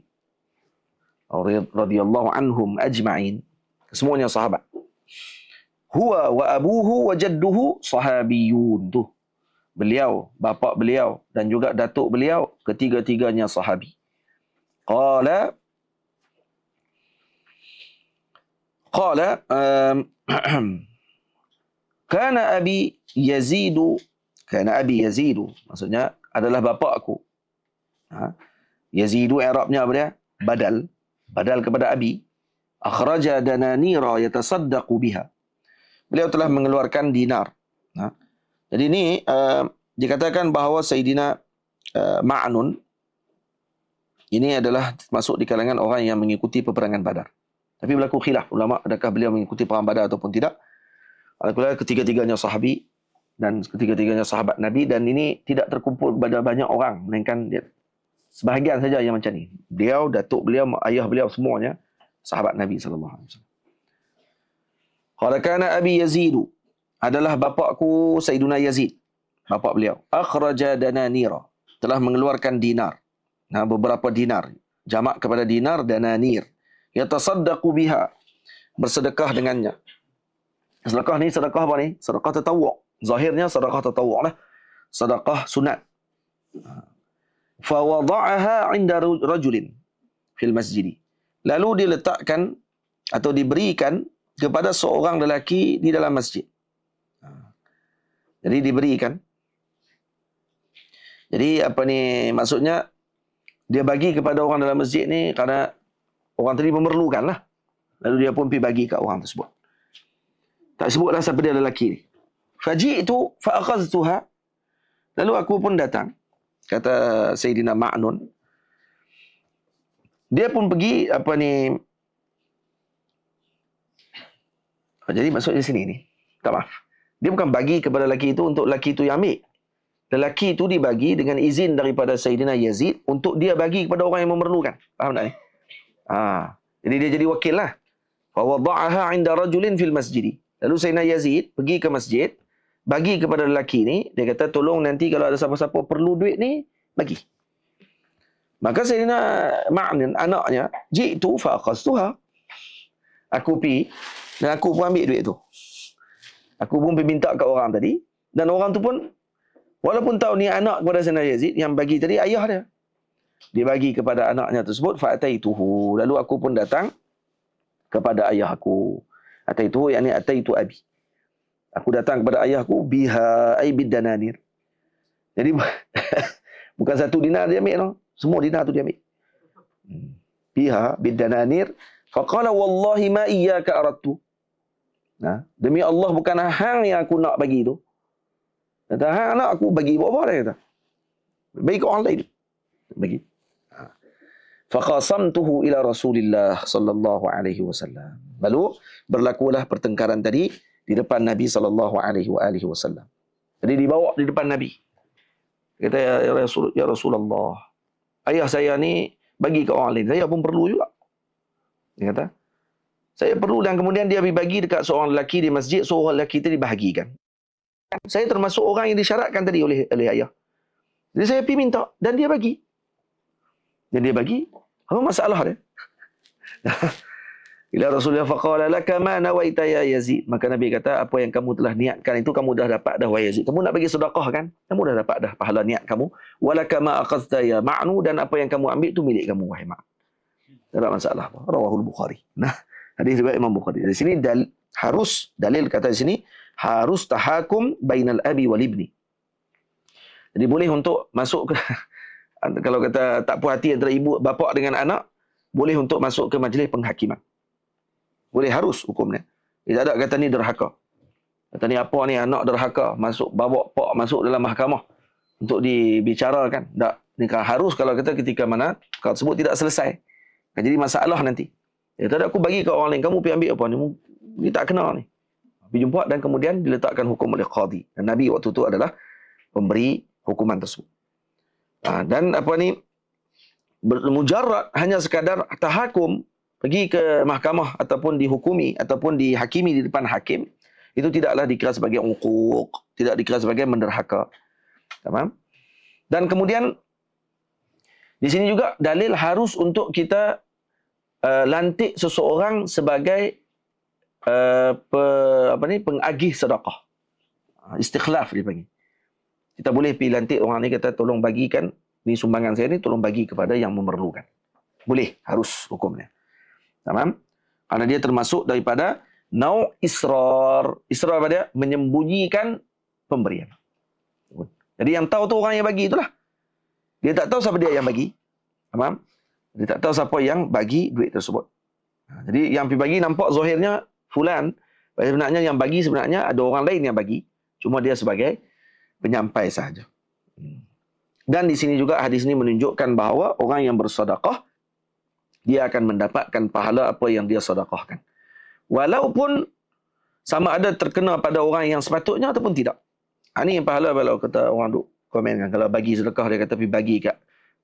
radhiyallahu anhum ajma'in, semuanya sahabat. Huwa wa abuhu wa jadduhu sahabiyun. Tuh, beliau, bapa beliau dan juga datuk beliau, ketiga-tiganya sahabi. Qala kana abi Yazidu, maksudnya adalah bapa aku. Yazidu Arabnya apa dia? Badal kepada abi. Akhraja dananira yatasaddaqu biha. Beliau telah mengeluarkan dinar. Jadi ini dikatakan bahawa Sayyidina Ma'nun ini adalah masuk di kalangan orang yang mengikuti peperangan Badar. Tapi berlaku khilaf ulama, adakah beliau mengikuti perang Badar ataupun tidak. Alhamdulillah ketiga-tiganya sahabi dan ketiga-tiganya sahabat Nabi, dan ini tidak terkumpul kepada banyak orang, melainkan sebahagian saja yang macam ni. Beliau, datuk beliau, ayah beliau, semuanya sahabat Nabi sallallahu alaihi wasallam. Qala kana abi Yazidu, adalah bapakku Sayyiduna Yazid, bapak beliau. Akhraja dananira, telah mengeluarkan dinar. Nah, beberapa dinar. Jamak kepada dinar, dananir. Yatasaddaqu biha, bersedekah dengannya. Sedekah ni sedekah apa ni? Sedekah tatawwu'. Zahirnya sedekah tatawwu' lah. Sedekah sunat. Fa wada'aha 'inda rajulin fil masjid. Lalu diletakkan atau diberikan kepada seorang lelaki di dalam masjid. Jadi diberikan. Jadi apa ni maksudnya? Dia bagi kepada orang dalam masjid ni kerana orang tadi memerlukan lah. Lalu dia pun pergi bagi ke orang tersebut. Tak sebutlah siapa dia lelaki ni. Faji'tu fa'akhaztuha. Lalu aku pun datang. Kata Sayyidina Ma'nun. dia pun pergi jadi maksudnya di sini ni. Tak maaf. Dia bukan bagi kepada lelaki itu untuk lelaki itu yang ambil. Lelaki itu dibagi dengan izin daripada Sayyidina Yazid untuk dia bagi kepada orang yang memerlukan. Faham tak ni? Jadi dia jadi wakil lah. Fa wada'aha 'inda rajulin fil masjid. Lalu Sayyidina Yazid pergi ke masjid, bagi kepada lelaki ni, dia kata tolong nanti kalau ada siapa-siapa perlu duit ni, bagi. Maka Sayyidina Ma'nin, anaknya, jitu fa aqastuha. Aku pergi dan aku pun ambil duit tu. Aku pun pergi minta kat orang tadi, dan orang tu pun walaupun tahu ni anak kepada Sayyidina Yazid, yang bagi tadi ayah dia. Dia bagi kepada anaknya tersebut, fa ataituhu. Lalu aku pun datang kepada ayah aku. Ataituhu yakni ataitu abi. Aku datang kepada ayahku biha ay bidananir. Jadi bukan satu dinar dia ambil, no. Semua dinar tu dia ambil. Biha bidananir. Faqala wallahi ma iyyaka aradtu. Demi Allah bukan hang yang aku nak bagi tu. Kata hang nak aku bagi buat apa dia kata. Bagi ke orang lain. Bagi. Faqasamtuhu ila Rasulillah sallallahu alaihi wasallam. Lalu berlakulah pertengkaran tadi di depan Nabi sallallahu alaihi wasallam. Jadi dibawa di depan Nabi. Kata ya Rasulullah, ayah saya ni bagi ke orang lain, saya pun perlu juga. Dia kata, saya perlu, dan kemudian dia bagi dekat seorang lelaki di masjid, seorang lelaki itu dibahagikan. Saya termasuk orang yang disyaratkan tadi oleh ayah. Jadi saya pergi minta dan dia bagi. Dan dia bagi, apa masalah dia? Ila Rasulullah faqala laka ma nawaita ya Yazid. Maka Nabi kata, apa yang kamu telah niatkan itu kamu dah dapat dah wahai Yazid. Kamu nak bagi sedekah kan? Kamu dah dapat dah pahala niat kamu. Walaka ma aqadta ya Ma'nu, dan apa yang kamu ambil itu milik kamu wahai Ma'nu. Tak ada masalah. Rawahul Bukhari. Nah, hadis riwayat Imam Bukhari. Di sini dalil kata di sini harus tahakum bainal abi wal ibni. Jadi boleh untuk masuk ke kalau kata tak puas hati antara ibu bapa dengan anak, boleh untuk masuk ke majlis penghakiman. Boleh, harus hukumnya. Tidak ada kata ni derhaka. Kata ni apa ni anak derhaka, masuk bawa pak masuk dalam mahkamah untuk dibicarakan. Tak. Ni kan harus kalau kata ketika mana kalau tersebut tidak selesai. Kan jadi masalah nanti. Ya tak ada aku bagi ke orang lain, kamu pergi ambil apa ni? Ni tak kena ni. Pergi jumpa dan kemudian diletakkan hukum oleh qadi. Dan Nabi waktu itu adalah pemberi hukuman tersebut. Dan mujarrad hanya sekadar tahakum, pergi ke mahkamah ataupun dihukumi ataupun dihakimi di depan hakim, itu tidaklah dikira sebagai uquq, tidak dikira sebagai menderhaka. Tamam? Dan kemudian di sini juga dalil harus untuk kita lantik seseorang sebagai pengagih sedekah. Istikhlaf dipanggil. Kita boleh pergi lantik orang ni, kata tolong bagikan ni sumbangan saya ni, tolong bagi kepada yang memerlukan. Boleh, harus hukumnya. Tamam? Karena dia termasuk daripada nau israr. Israr apa dia? Menyembunyikan pemberian. Jadi yang tahu tu orang yang bagi itulah. Dia tak tahu siapa dia yang bagi. Tamam? Dia tak tahu siapa yang bagi duit tersebut. Jadi yang pergi bagi nampak zahirnya fulan. Sebenarnya yang bagi sebenarnya ada orang lain yang bagi. Cuma dia sebagai penyampai sahaja. Dan di sini juga hadis ini menunjukkan bahawa orang yang bersedekah, dia akan mendapatkan pahala apa yang dia sedekahkan. Walaupun sama ada terkena pada orang yang sepatutnya ataupun tidak. Ini yang pahala kalau kata orang duk komen kan, kalau bagi sedekah dia kata pergi bagi kat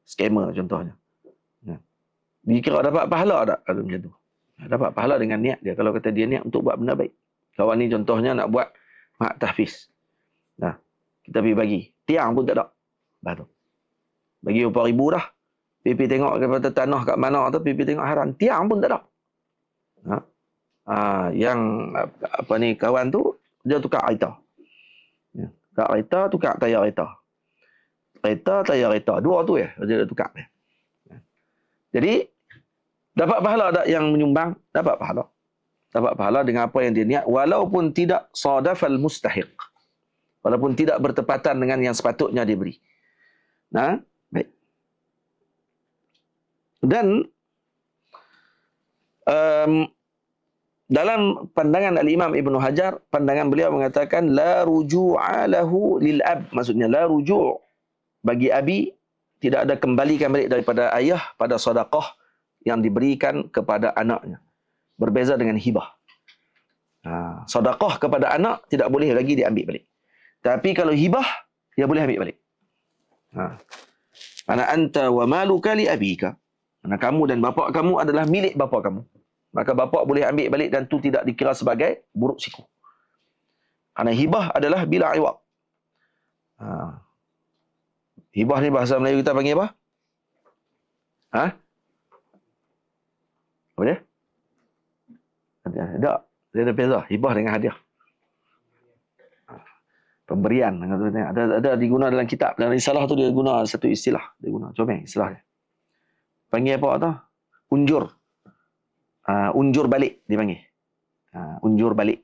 scammer contohnya. Dia kira dapat pahala tak kalau macam tu? Dapat pahala dengan niat dia. Kalau kata dia niat untuk buat benda baik. Kawan ni contohnya nak buat mak tahfiz. Kita pergi bagi. Tiang pun tak ada. Baru. Bagi berapa ribu dah. Pipi tengok kepada tanah kat mana tu, pipi tengok haram. Tiang pun tak ada. Yang kawan tu, dia tukar kereta. Tukar kereta, tukar tayar kereta. Kereta, tayar kereta. Dua tu ya, dia tukar. Jadi, dapat pahala tak yang menyumbang? Dapat pahala. Dapat pahala dengan apa yang dia niat. Walaupun tidak sadafal mustahiq. Walaupun tidak bertepatan dengan yang sepatutnya diberi. Baik. Dan dalam pandangan Al-Imam Ibn Hajar, pandangan beliau mengatakan la ruju'a lahu lil ab. Maksudnya la ruju' bagi abi, tidak ada kembalikan balik daripada ayah pada sedekah yang diberikan kepada anaknya. Berbeza dengan hibah. Sedekah kepada anak tidak boleh lagi diambil balik. Tapi kalau hibah, dia boleh ambil balik. Ana anta wa maluka li abika. Karena kamu dan bapa kamu adalah milik bapa kamu. Maka bapa boleh ambil balik dan itu tidak dikira sebagai buruk siku. Karena hibah adalah bila iwaq. Hibah ni bahasa Melayu kita panggil apa? Apa dia? Ada. Dia ada beza. Hibah dengan hadiah. Pemberian. Ada diguna dalam kitab. Dalam risalah tu dia guna satu istilah. Dia guna. Comel istilah dia. Panggil apa tu? Unjur. Unjur balik dia panggil. Unjur balik.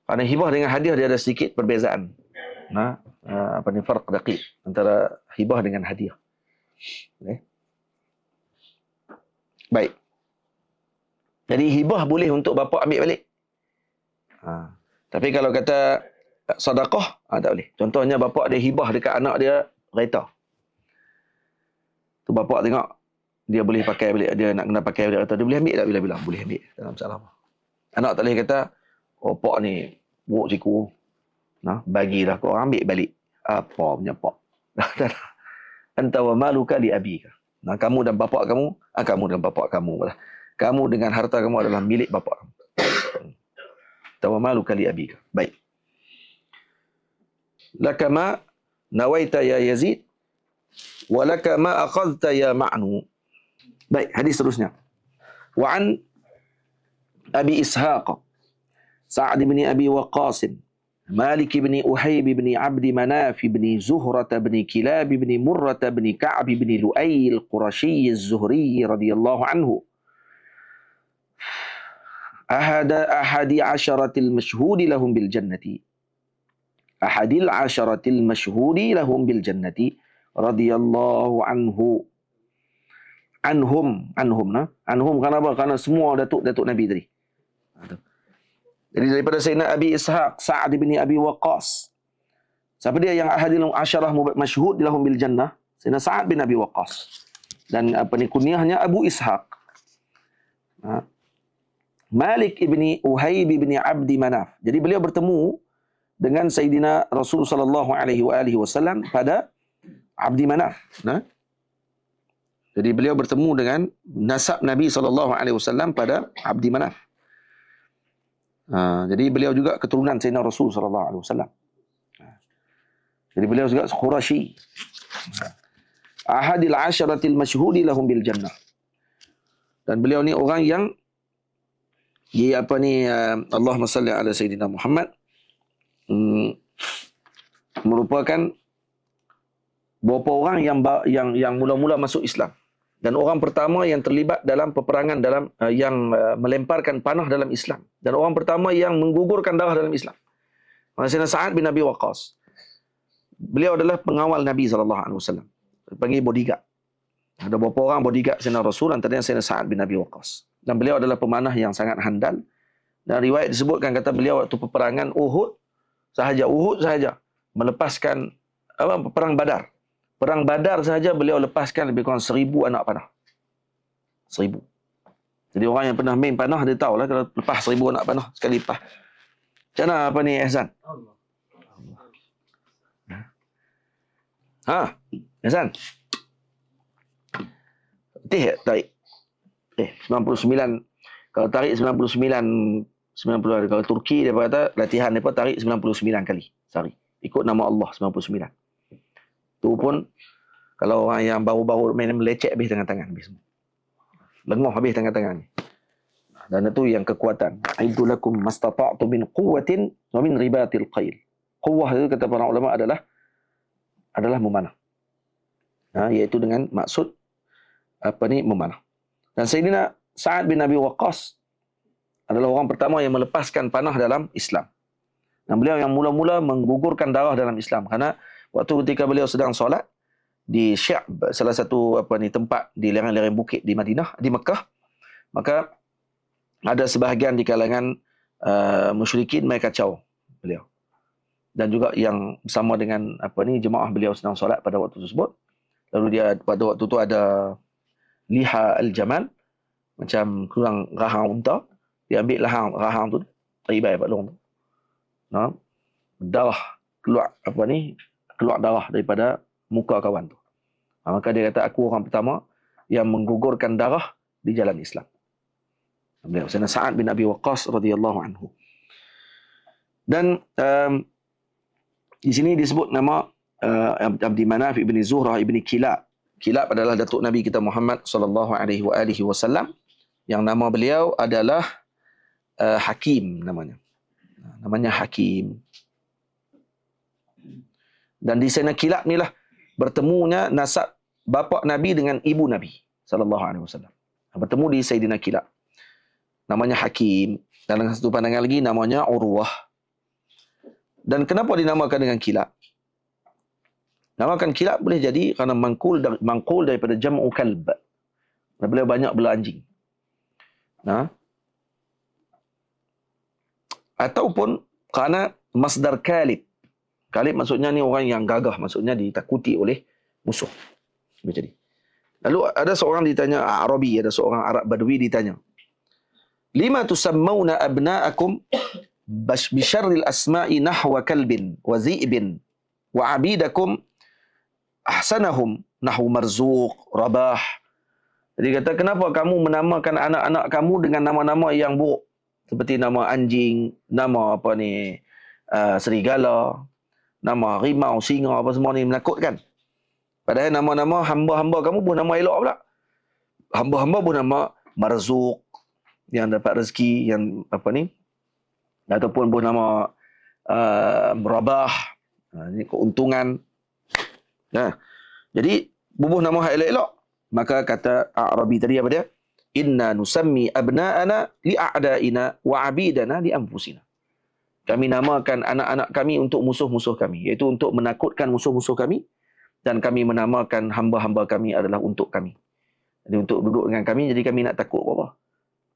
Kerana hibah dengan hadiah dia ada sedikit perbezaan. Farq daqiq antara hibah dengan hadiah. Okay. Baik. Jadi hibah boleh untuk bapa ambil balik. Tapi kalau kata sedekah, tak boleh. Contohnya bapa dia hibah dekat anak dia kereta. Tu bapa tengok dia boleh pakai balik, dia nak kena pakai balik kereta, dia boleh ambil tak bila-bila? Boleh ambil. Tak ada masalah apa. Anak tak boleh kata, pak ni buruk siku. Bagilah kau ambil balik. Apa punya pak? Anta wa maluka li abika. Kamu dan bapa kamu, kamu dan bapa kamu. Kamu dengan harta kamu adalah milik bapa kamu. Anta wa maluka li abika. Baik. Laka ma nawaita ya Yazid wa laka ma akhadhta ya Ma'nu. Baik, hadis seterusnya. Wa an Abi Ishaq Sa'ad bin Abi Waqqas Malik bin Uhayb bin Abd Manaf bin Zuhrah bin Kilab bin Murrah bin Ka'b bin Lu'ay al-Qurashi az-Zuhri radhiyallahu anhu ahadi asharatil mashhudi lahum bil jannati ahadil asharatil mashhudi lahum bil jannati radhiyallahu anhu anhum kenapa? Kerana semua datuk-datuk Nabi tadi. Jadi daripada Sayyidina Abi Ishaq Sa'ad bin Abi Waqqas. Siapa dia yang ahadil asyarah masyhud lahum bil jannah? Sayyidina Sa'ad bin Abi Waqqas. Dan kunyahnya Abu Ishaq. Malik ibni Uhayb bin Abd Manaf. Jadi beliau bertemu dengan Sayyidina Rasul sallallahu alaihi wasallam pada Abd Manaf. Jadi beliau bertemu dengan nasab Nabi sallallahu alaihi wasallam pada Abd Manaf. Jadi beliau juga keturunan Sayyidina Rasul sallallahu alaihi wasallam. Jadi beliau juga Quraisy. Ahadil asharatil masyhudi lahum bil jannah. Dan beliau ni orang yang Allahumma salli ala Sayyidina Muhammad, merupakan beberapa orang yang mula-mula masuk Islam dan orang pertama yang terlibat dalam peperangan yang melemparkan panah dalam Islam dan orang pertama yang menggugurkan darah dalam Islam. Sayyidina Sa'ad bin Abi Waqqas. Beliau adalah pengawal Nabi sallallahu alaihi wasallam. Panggil bodyguard. Ada beberapa orang bodyguard Sayyidina Rasul, antaranya Sayyidina Sa'ad bin Abi Waqqas. Dan beliau adalah pemanah yang sangat handal. Dan riwayat disebutkan kata beliau waktu peperangan Uhud sahaja melepaskan perang Badar. Perang Badar sahaja beliau lepaskan lebih kurang 1,000 anak panah. 1,000. Jadi orang yang pernah main panah dia tahulah kalau lepas 1,000 anak panah sekali lepas. Macam mana Ihsan? Ihsan. Tarik. 99. Kalau tarik 99, kalau Turki dia kata latihan mereka tarik 99 kali sehari. Ikut nama Allah 99. Itu pun kalau orang yang baru-baru main melecek habis tangan-tangan habis semua. Lengoh habis tangan-tangan. Dan itu yang kekuatan. Aidu lakum mastata'tu min quwwatin wa min ribatil qail. Quwwah itu kata para ulama adalah memanah. Iaitu dengan maksud memanah. Dan Sayyidina Sa'ad bin Abi Waqqas adalah orang pertama yang melepaskan panah dalam Islam. Dan beliau yang mula-mula menggugurkan darah dalam Islam. Kerana waktu ketika beliau sedang solat di Syab, salah satu tempat di lereng-lereng bukit di Madinah, di Mekah, maka ada sebahagian di kalangan musyrikin mereka kacau beliau. Dan juga yang bersama dengan jemaah beliau sedang solat pada waktu tersebut. Lalu dia pada waktu tu ada liha al-jamal, macam kurang rahang unta. Dia ambil rahang tu, ribai Pak Long tu. Darah keluar darah daripada muka kawan tu. Maka dia kata, aku orang pertama yang menggugurkan darah di jalan Islam. Beliau Sayyidina Sa'ad bin Abi Waqqas radhiyallahu anhu. Dan di sini disebut nama Abdi Manaf ibni Zuhrah ibni Kilab. Kilab adalah datuk Nabi kita Muhammad sallallahu alaihi wasallam, yang nama beliau adalah Hakim namanya. Namanya Hakim. Dan di sana Kilab ni lah bertemunya nasab bapa Nabi dengan ibu Nabi sallallahu alaihi wasallam. Bertemu di Sayyidina Kilab. Namanya Hakim. Dalam satu pandangan lagi namanya Urwah. Dan kenapa dinamakan dengan Kilab? Namakan Kilab boleh jadi kerana mangkul daripada jam'u kalb. Beliau banyak bela anjing. Ataupun kerana masdar kalib. Kalib maksudnya ni orang yang gagah, maksudnya ditakuti oleh musuh. Jadi. Lalu ada seorang ditanya, Arabi, ada seorang Arab Badui ditanya, lima tusammawna abna'akum bisyarril asma'i nahwa kalbin wa zi'bin wa abidakum ahsanahum nahwu Marzuq, Rabah. Jadi kata, kenapa kamu menamakan anak-anak kamu dengan nama-nama yang buruk, seperti nama anjing, nama serigala, nama rimau, singa, apa semua ni menakutkan. Padahal nama-nama hamba-hamba kamu pun nama elok pula. Hamba-hamba pun nama Marzuq, yang dapat rezeki, yang ataupun pun nama Rabah, ini keuntungan. Jadi bubuh nama elok-elok. Maka kata Arabi tadi apa dia? Inna nusammi abna'ana li'a'da'ina wa 'abidana li anfusina. Kami namakan anak-anak kami untuk musuh-musuh kami, iaitu untuk menakutkan musuh-musuh kami, dan kami menamakan hamba-hamba kami adalah untuk kami. Jadi untuk duduk dengan kami, jadi kami nak takut apa-apa.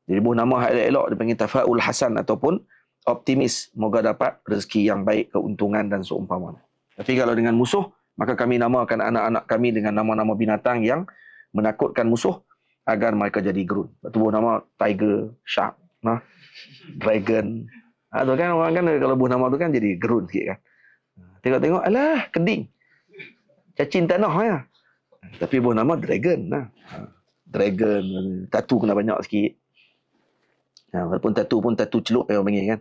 Jadi bubuh nama elok-elok dipanggil tafaul hasan ataupun optimis, moga dapat rezeki yang baik, keuntungan dan seumpamanya. Tapi kalau dengan musuh, maka kami namakan anak-anak kami dengan nama-nama binatang yang menakutkan musuh agar mereka jadi gerun. Betul nama tiger, shark, dragon. Tu kan orang kan kalau buah nama tu kan jadi gerun sikit kan. Tengok-tengok, alah keding. Cacing tanah ya. Tapi buah nama dragon. Dragon, tatu kena banyak sikit. Walaupun tatu celup yang panggil kan.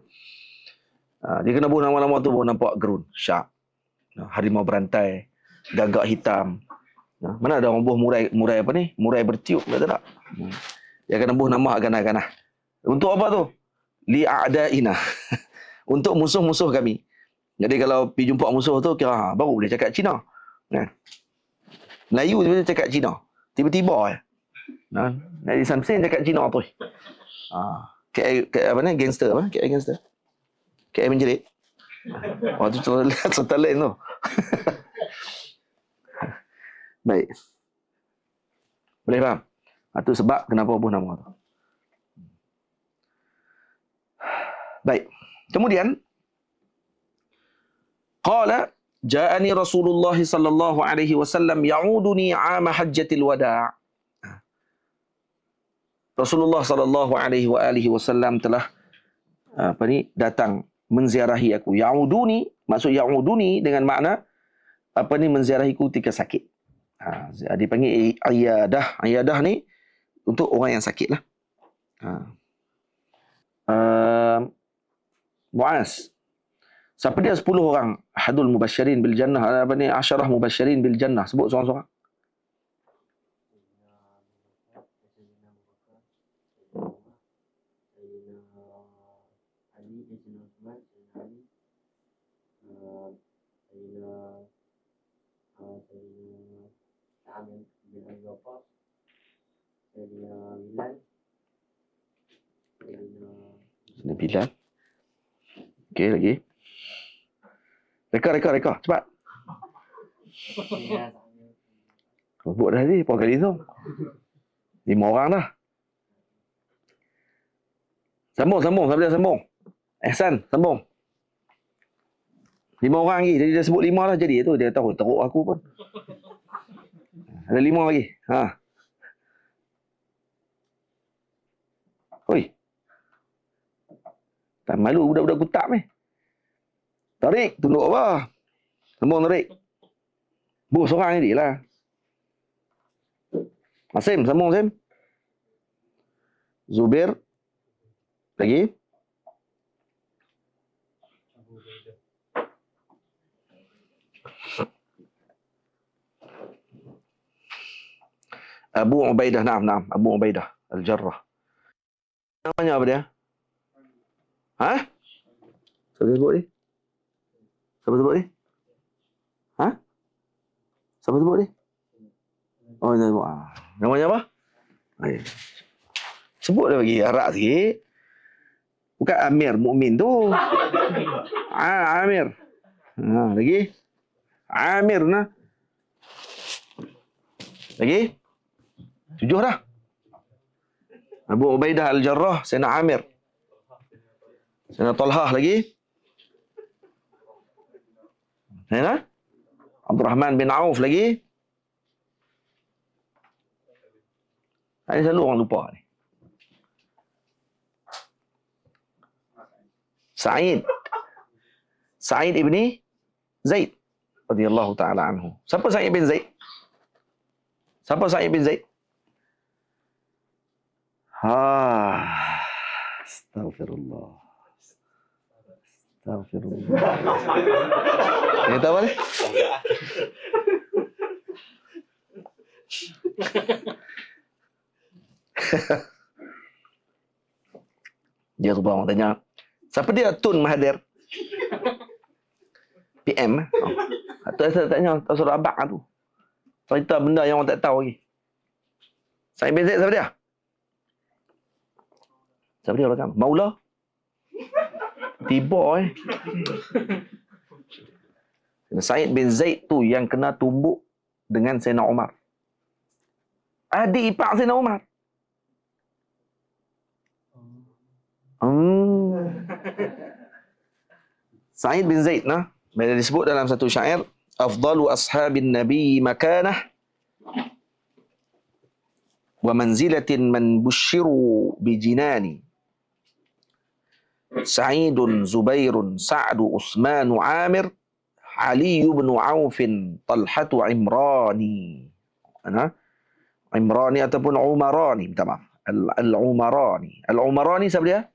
Dia kena buah nama-nama tu buah nampak gerun, shark. Harimau berantai, gagak hitam. Mana ada orang buah murai bertiup, kata tak? Dia akan buah nama ganah-ganah. Untuk apa tu? Li'a'da'ina. Untuk musuh-musuh kami. Jadi kalau pergi jumpa musuh tu, kira baru boleh cakap Cina. Melayu tiba-tiba cakap Cina. Tiba-tiba nak di Samsung cakap Cina tu. Gangster apa? KL gangster. KL menjerit. Tu lihat talent tu. Baik. Boleh faham? Itu sebab kenapa buah nama tu. Baik. Kemudian qala ja'ani Rasulullah sallallahu alaihi wasallam ya'uduni 'ama hajjatil wada'. Rasulullah sallallahu alaihi wasallam telah datang menziarahi aku. Ya'uduni, maksud ya'uduni dengan makna menziarahiku ketika sakit. Dipanggil ayadah. Ayadah ni untuk orang yang sakit lah. Mu'az. Siapa dia 10 orang ahadul mubasyirin bil jannah, asyarah mubasyirin bil jannah, sebut seorang-seorang. Sini Bilal. Okey lagi. Reka. Cepat. Buat dah tadi, berapa kali tu? 5 orang dah. Sambung. Siapa dia sambung? Ihsan, sambung. 5 orang lagi. Jadi dia sebut 5 lah. Jadi tu dia tahu teruk aku pun. Ada 5 lagi. Ha. Oi. Tak malu budak-budak kutak ni. Tarik, tunduk apa? Sambung tarik. Bos seorang ni dia lah. Asim, sambung Asim. Zubair. Lagi. Abu Ubaidah, naam. Abu Ubaidah Al-Jarrah. Namanya apa dia? Ha? Siapa sebut ni? Siapa sebut ni? Ha? Siapa sebut ni? Oh, namanya apa? Ay. Sebut dia bagi arak sikit. Bukan Amir Mukmin tu. Amir. Ha, lagi. Amir nah. Lagi? 7 dah. Abu Ubaidah Al-Jarrah, Sayyidina Amir. Sayyidina Talhah lagi. Sayyidina Abdul Rahman bin Auf lagi. Ini selalu orang lupa ni. Sa'id ibni Zaid radhiyallahu taala anhu. Siapa Sa'id bin Zaid? Siapa Sa'id bin Zaid? Astagfirullah. Ini tahu apa ni? Dia tu orang tanya, siapa dia Tun Mahathir? PM. Atau saya tanya, tahu surah Abak tu. Cerita benda yang orang tak tahu lagi. Sa'id bin Zaid siapa dia? Siapa dia belakang? Maula? Tiba Sa'id bin Zaid tu yang kena tumbuk dengan Sayyidina Umar. Adik ipar Sayyidina Umar. Sa'id bin Zaid nah, bila disebut dalam satu syair, afdalu ashabin nabi makanah wa manzilatin man bushiru bijinani. Sa'idun Zubairun Sa'du Utsmanu Amir Ali bin Aufin Talhatu Imrani. Imrani ataupun Umarani, minta maaf. Al-Umarani. Al-Umarani siapa dia?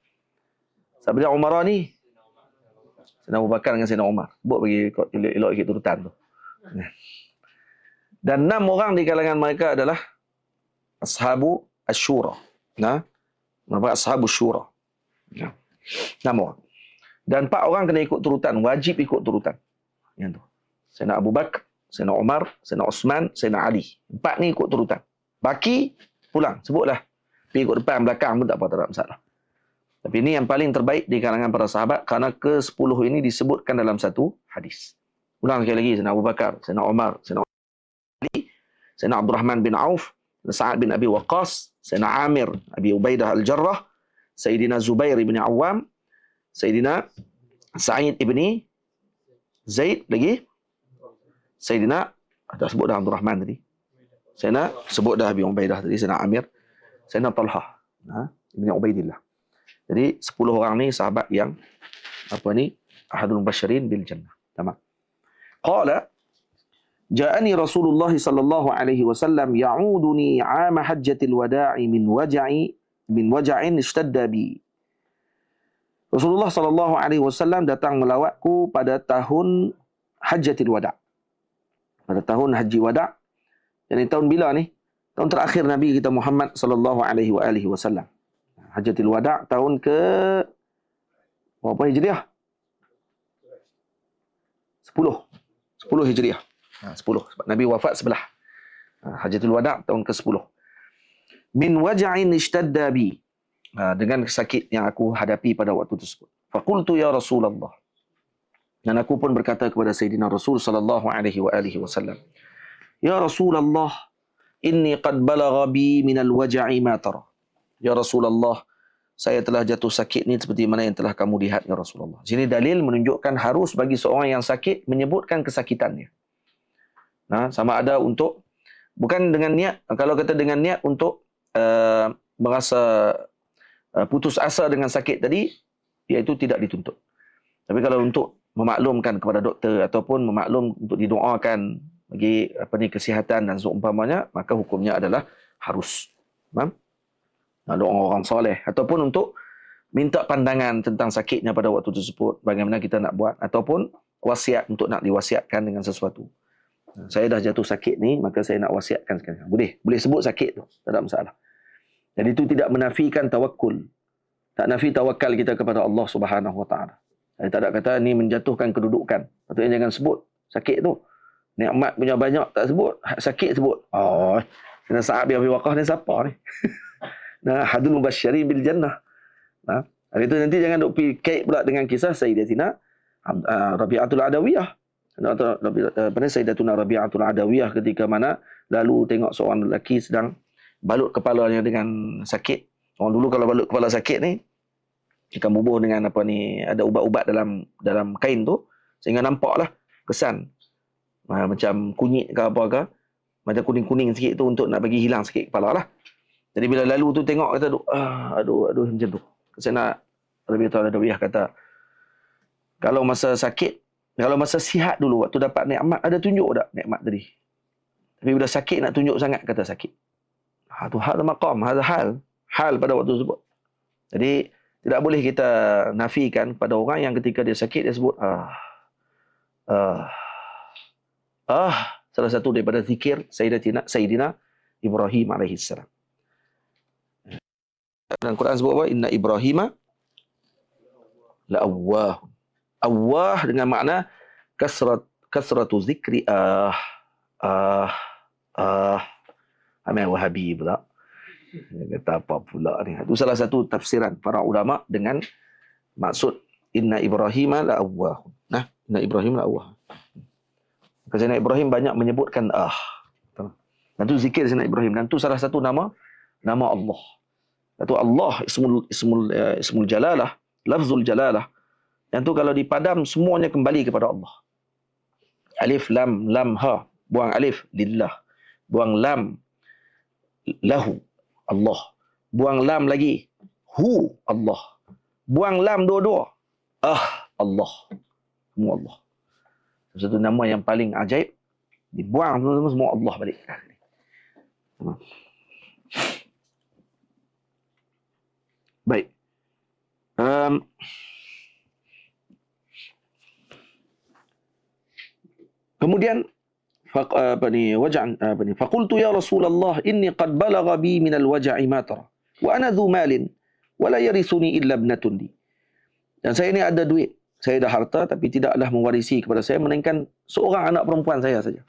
Siapa dia Umarani? Sayyidina Abu Bakar dengan Sayyidina Umar. Buat bagi elok ikut turutan tu. Dan 6 orang di kalangan mereka adalah Ashabu Asyura. Mereka Ashabu Syura. 6 orang. Dan 4 orang kena ikut turutan. Wajib ikut turutan. Yang tu. Sayyidina Abu Bakar, Sayyidina Umar, Sayyidina Osman, Sayyidina Ali. 4 ni ikut turutan. Baki, pulang. Sebutlah. Pergi ikut depan, belakang pun tak apa, tak ada masalah. Tapi ini yang paling terbaik di kalangan para sahabat kerana ke-10 ini disebutkan dalam satu hadis. Ulang sekali lagi. Sayyidina Abu Bakar, Sayyidina Umar, Sayyidina Ali, Sayyidina Abdul Rahman bin Auf, Sa'ad bin Abi Waqqas, Sayyidina Amir, Abi Ubaidah Al-Jarrah, Sayyidina Zubair bin Awam, Sayyidina Sa'id ibni Zaid lagi, Sayyidina, dah sebut dah Abdul Rahman tadi, Sayyidina, sebut dah Abi Ubaidah tadi, Sayyidina Amir, Sayyidina Talhah ibni Ubaidillah. Jadi 10 orang ni sahabat yang ahadul mubasysyirin bil jannah. Tamam. Qala ja'ani Rasulullah sallallahu alaihi wasallam ya'uduni 'ama hajjatil wada'i min waja'in ishtadda bi. Rasulullah sallallahu alaihi wasallam datang melawatku pada tahun hajjatil wada'. Pada tahun haji wada'. Yang tahun bila ni? Tahun terakhir Nabi kita Muhammad sallallahu alaihi wasallam. Hajjatul Wada' tahun ke berapa Hijriah? 10 Hijriah. 10 sebab Nabi wafat sebelah. Hajjatul Wada' tahun ke-10. Min waja'in ishtadda bi. Dengan sakit yang aku hadapi pada waktu tersebut. Faqultu ya Rasulullah. Dan aku pun berkata kepada Sayyidina Rasul sallallahu alaihi wasallam. Ya Rasulullah, inni qad balagha bi minal waja'i ma tara. Ya Rasulullah, saya telah jatuh sakit ni seperti mana yang telah kamu lihat, ya Rasulullah. Sini dalil menunjukkan harus bagi seorang yang sakit menyebutkan kesakitannya. Sama ada untuk Bukan dengan niat, kalau kata dengan niat untuk merasa putus asa dengan sakit tadi, iaitu tidak dituntut. Tapi kalau untuk memaklumkan kepada doktor ataupun memaklum untuk didoakan bagi kesihatan dan seumpamanya, maka hukumnya adalah harus. Faham? Doa orang soleh ataupun untuk minta pandangan tentang sakitnya pada waktu tersebut, bagaimana kita nak buat, ataupun wasiat untuk nak diwasiatkan dengan sesuatu. Saya dah jatuh sakit ni, maka saya nak wasiatkan sekarang. Boleh sebut sakit tu, tak ada masalah. Jadi itu tidak menafikan tawakul. Tak nafi tawakal kita kepada Allah Subhanahu Wa Taala. Saya tak ada kata ni menjatuhkan kedudukan. Patutnya jangan sebut sakit tu. Nikmat punya banyak tak sebut, sakit sebut. Oh, kena Sa'ad bin Abi Waqqas ni siapa ni? Nah, hadul mubasysyiri bil jannah. Nah, hari itu nanti jangan duk pergi kait pula dengan kisah Sayyidatina Rabi'atul Adawiyah. Sayyidatuna Rabi'atul Adawiyah ketika mana lalu tengok seorang lelaki sedang balut kepalanya dengan sakit. Orang dulu kalau balut kepala sakit ni, ikan bubuh dengan ada ubat-ubat dalam kain tu, sehingga nampaklah kesan macam kunyit ke apa ke, macam kuning-kuning sikit tu untuk nak bagi hilang sikit kepala lah. Jadi bila lalu tu tengok kata aduh macam tu. Saya nak Rabi'atul Adawiyah kata, kalau masa sakit, kalau masa sihat dulu waktu dapat nikmat, ada tunjuk tak nikmat tadi? Tapi bila sakit nak tunjuk sangat, kata sakit. Tu hal maqam, hal pada waktu tersebut. Jadi tidak boleh kita nafikan pada orang yang ketika dia sakit dia sebut salah satu daripada zikir Sayyidina Ibrahim alaihissalam. Dalam Quran sebut apa? Inna Ibrahima la'awwah. Awwah dengan makna kasratu zikri Amir Wahabi pula. Dia kata apa pula ni. Itu salah satu tafsiran para ulama dengan maksud Inna Ibrahima la'awwah. Nah, Inna Ibrahim la'awwah. Sayyidina Ibrahim banyak menyebutkan Dan itu zikir Sayyidina Ibrahim. Dan itu salah satu nama Allah. Itu Allah ismul jalalah, lafzul jalalah. Yang tu kalau dipadam semuanya kembali kepada Allah. Alif lam ha, buang alif lillah. Buang lam lahu Allah. Buang lam lagi hu Allah. Buang lam dua-dua Allah. Semua Allah. Satu nama yang paling ajaib, dibuang semua Allah balik. Baik. Kemudian faqultu ya Rasulullah inni qad balagha bi min al-waj'i ma tara wa ana dhu malin wa la yarisuni illa ibnatun li. Dan saya ni ada duit, saya ada harta, tapi tidaklah mewarisi kepada saya melainkan seorang anak perempuan saya saja.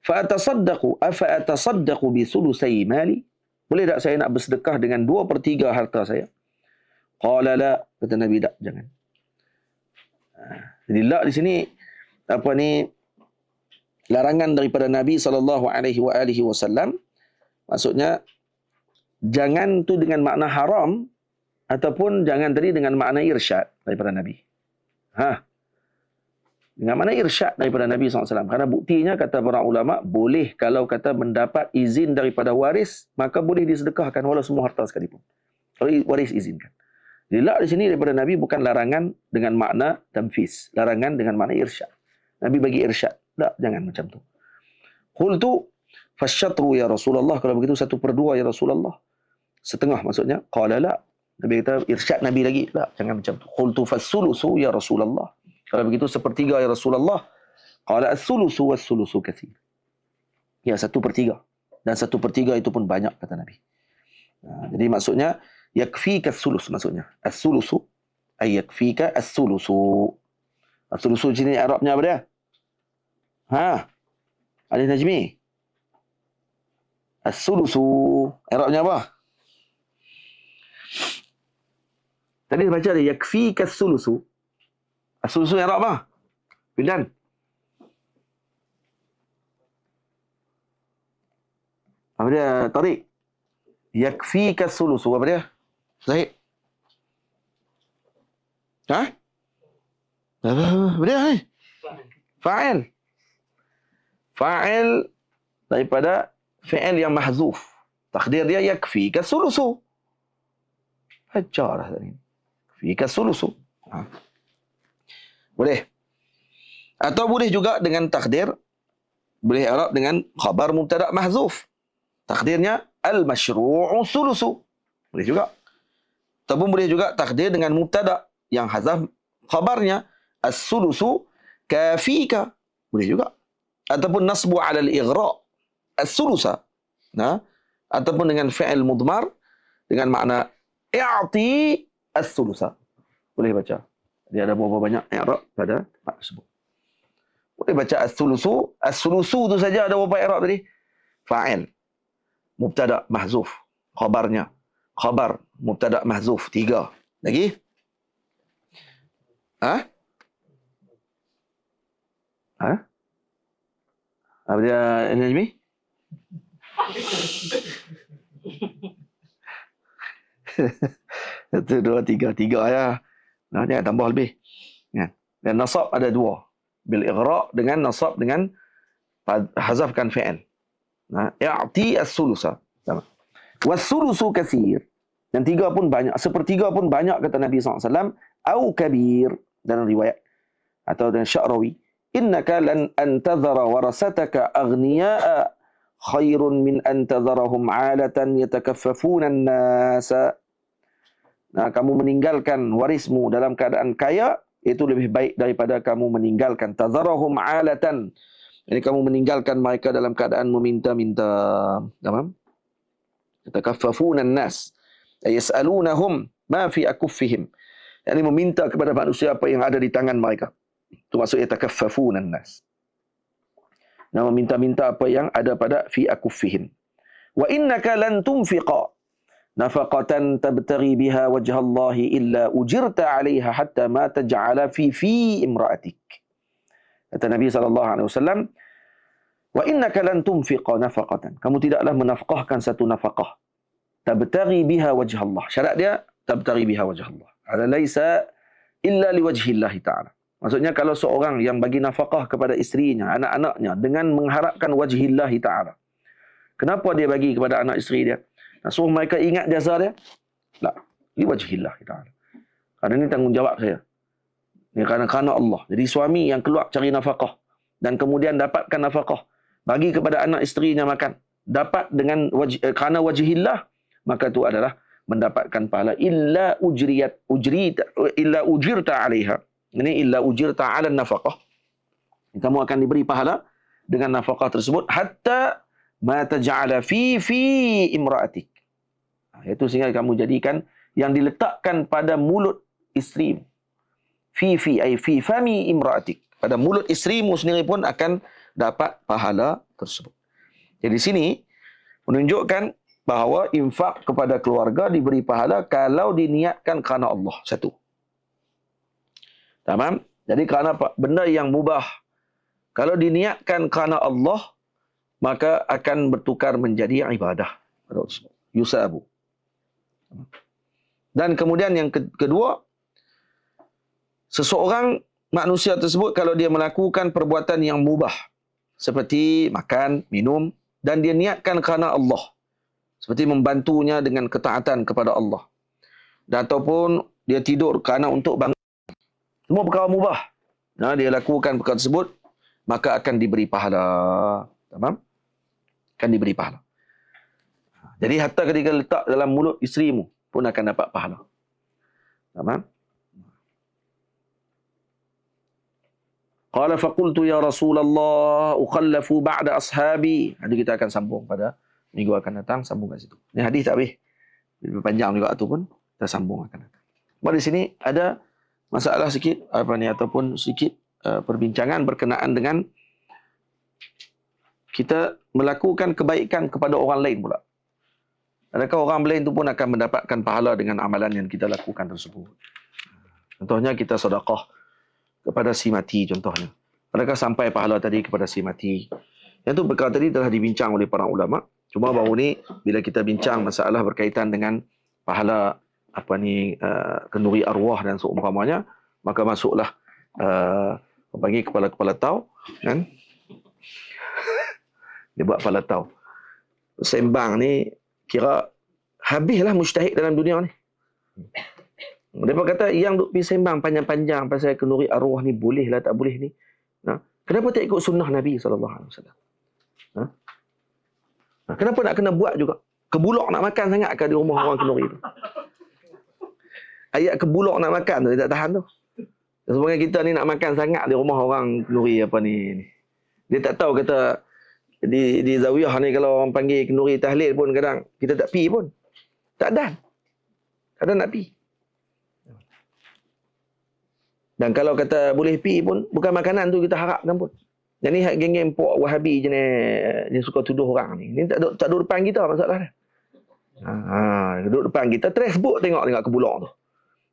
Fa atasaddaqu bi sulusai mali? Boleh tak saya nak bersedekah dengan 2/3 harta saya? Qala la, kata Nabi, tak, jangan. Jadi la di sini larangan daripada Nabi SAW. Maksudnya jangan tu dengan makna haram, ataupun jangan tadi dengan makna irsyad daripada Nabi. Dengan makna irsyad daripada Nabi SAW. Kerana buktinya kata para ulama, boleh kalau kata mendapat izin daripada waris, maka boleh disedekahkan walau semua harta sekalipun. Kalau waris izinkan. Jadi la di sini daripada Nabi bukan larangan dengan makna tamfiz, larangan dengan makna irsyad. Nabi bagi irsyad. Tak, jangan macam tu. Qultu fasyatru ya Rasulullah, kalau begitu 1/2 ya Rasulullah. Setengah maksudnya. Qala la. Nabi kata irsyad Nabi lagi. Tak, jangan macam tu. Qultu fasulusu ya Rasulullah. Kalau begitu 1/3 ya Rasulullah. Qala as-sulusu was-sulusu katsir. Ya, 1/3. Dan 1/3 itu pun banyak, kata Nabi. Jadi maksudnya yakfika as-sulus, maksudnya. As-sulusu ay yakfika as-sulusu. As-sulusu sini Arabnya apa dia? Alif Najmi. As-sulusu Arabnya apa? Tadi baca dia yakfika as-sulusu. As-sulusu Arab apa? Bildan. Apa dia? Tariq. Yakfika as-sulusu. Apa dia? Zahid. Apa dia ni? Fa'il. Fa'il daripada fi'il yang mahzuf. Takdir dia yakfika sulusu. Ajarah tadi. Yakfika sulusu. Boleh. Atau boleh juga dengan takdir, boleh i'rab dengan khabar mubtada' mahzuf. Takdirnya al-masyru'u sulusu. Boleh juga. Ataupun boleh juga takdir dengan mubtada' yang hazaf khabarnya as-sulusu kafika. Boleh juga. Ataupun nasbu 'ala al-ighra' as-sulusa. Nah, ataupun dengan fi'il mudmar dengan makna i'ti as-sulusa. Boleh baca. Dia ada berapa banyak i'rab pada tempat tersebut. Boleh baca as-sulusu. As-sulusu tu saja ada berapa i'rab tadi? Fa'il, mubtada' mahzuf, khabarnya khabar mubtada' mahzuf, 3. Lagi? Ha? Apa dia Najmi? Satu, dua, tiga. Tiga ya. Nah, dia tambah lebih. Ya. Dan nasab ada 2. Bil ighra' dengan nasab dengan hazafkan fi'il. Nah, i'ti as-sulusa. Sama. Was-sulusu katsir. Dan 3 pun banyak. Sepertiga pun banyak kata Nabi SAW. Au kabir. Dalam riwayat. Atau dengan Sya'rawi. Innaka lan antazara warasataka aghniya'a khairun min antazarahum 'alatan yatakaffafuna an-nasa. Nah, kamu meninggalkan warismu dalam keadaan kaya, itu lebih baik daripada kamu meninggalkan tazarahum 'alatan. Jadi kamu meninggalkan mereka dalam keadaan meminta-minta. Tamam? Yatakaffafuna an-nas. Yas'alunahum ma fi akuffihim. Yani meminta kepada manusia apa yang ada di tangan mereka. Itu maksud yatakaffafuna an-nas. Nah, meminta-minta apa yang ada pada fi akuffihim. Wa innaka lan tunfiqa nafaqatan tabtaghi biha wajha Allah illa ujirta 'alayha hatta ma taj'ala fi imra'atik. Kata Nabi SAW, wa innaka lan tunfiqa nafaqatan. Kamu tidaklah menafkahkan satu nafkah. Tabtaghi biha wajha Allah. Syarat dia tabtaghi biha wajha Allah. Ala laisa illa liwajhi Allah Ta'ala. Maksudnya kalau seorang yang bagi nafkah kepada isterinya, anak-anaknya dengan mengharapkan wajhi Allah Ta'ala. Kenapa dia bagi kepada anak isteri dia? Nak suruh mereka ingat jasa dia? Tak. Liwajhi Allah Ta'ala. Kerana ini tanggungjawab saya. Ini kerana Allah. Jadi suami yang keluar cari nafkah dan kemudian dapatkan nafkah, bagi kepada anak isterinya makan, dapat dengan kerana wajhillah, maka itu adalah mendapatkan pahala illa ujirta 'alaiha. Ini illa ujirta 'ala nafaqah. Kamu akan diberi pahala dengan nafkah tersebut hatta ma taj'ala fi imra'atik. Itu sehingga kamu jadikan yang diletakkan pada mulut isterimu. Fi ay fi fami imra'atik. Pada mulut isterimu sendiri pun akan dapat pahala tersebut. Jadi sini menunjukkan bahawa infak kepada keluarga diberi pahala kalau diniatkan kerana Allah. Satu. Tamam? Jadi kerana benda yang mubah, kalau diniatkan kerana Allah, maka akan bertukar menjadi ibadah. Yusabu. Dan kemudian yang kedua, seseorang manusia tersebut kalau dia melakukan perbuatan yang mubah, seperti makan, minum, dan dia niatkan kerana Allah, seperti membantunya dengan ketaatan kepada Allah, dan ataupun dia tidur kerana untuk bangun, semua perkara mubah. Nah, dia lakukan perkara tersebut, maka akan diberi pahala. Tamam? Akan diberi pahala. Jadi hatta ketika letak dalam mulut isterimu pun akan dapat pahala. Tamam? Qala faqultu ya Rasulullah ukhallafu ba'da ashabi. Nanti kita akan sambung pada minggu akan datang, sambung kat situ. Ini hadis tak habis. Lebih panjang juga tu pun kita sambung akan datang. Di sini ada masalah sikit ataupun sikit perbincangan berkenaan dengan kita melakukan kebaikan kepada orang lain pula. Adakah orang lain itu pun akan mendapatkan pahala dengan amalan yang kita lakukan tersebut? Contohnya kita sedekah kepada si mati contohnya. Adakah sampai pahala tadi kepada si mati? Yang itu perkara tadi telah dibincang oleh para ulama. Cuma baru ni bila kita bincang masalah berkaitan dengan pahala kenduri arwah dan seumpamanya, maka masuklah panggil kepala-kepala tau kan? Dia buat kepala tau. sembang ni kira habislah mujtahid dalam dunia ni. Mereka kata yang duk pergi sembang panjang-panjang pasal kenduri arwah ni boleh lah tak boleh ni. Nah, kenapa tak ikut sunnah Nabi SAW? Nah, kenapa nak kena buat juga? Kebulok nak makan sangat ke di rumah orang kenduri tu? Ayat kebulok nak makan tu dia tak tahan tu. Sebenarnya kita ni nak makan sangat di rumah orang kenduri apa ni. Dia tak tahu kata di zawiyah ni kalau orang panggil kenduri tahlil pun kadang kita tak pi pun. Tak ada. Tak ada nak pi. Dan kalau kata boleh pi pun, bukan makanan tu kita harapkan pun. Jadi geng-geng puak Wahabi je ni suka tuduh orang ni. Ni tak duduk depan kita masalah dia. Duduk depan kita, terus sebut tengok kebulok tu.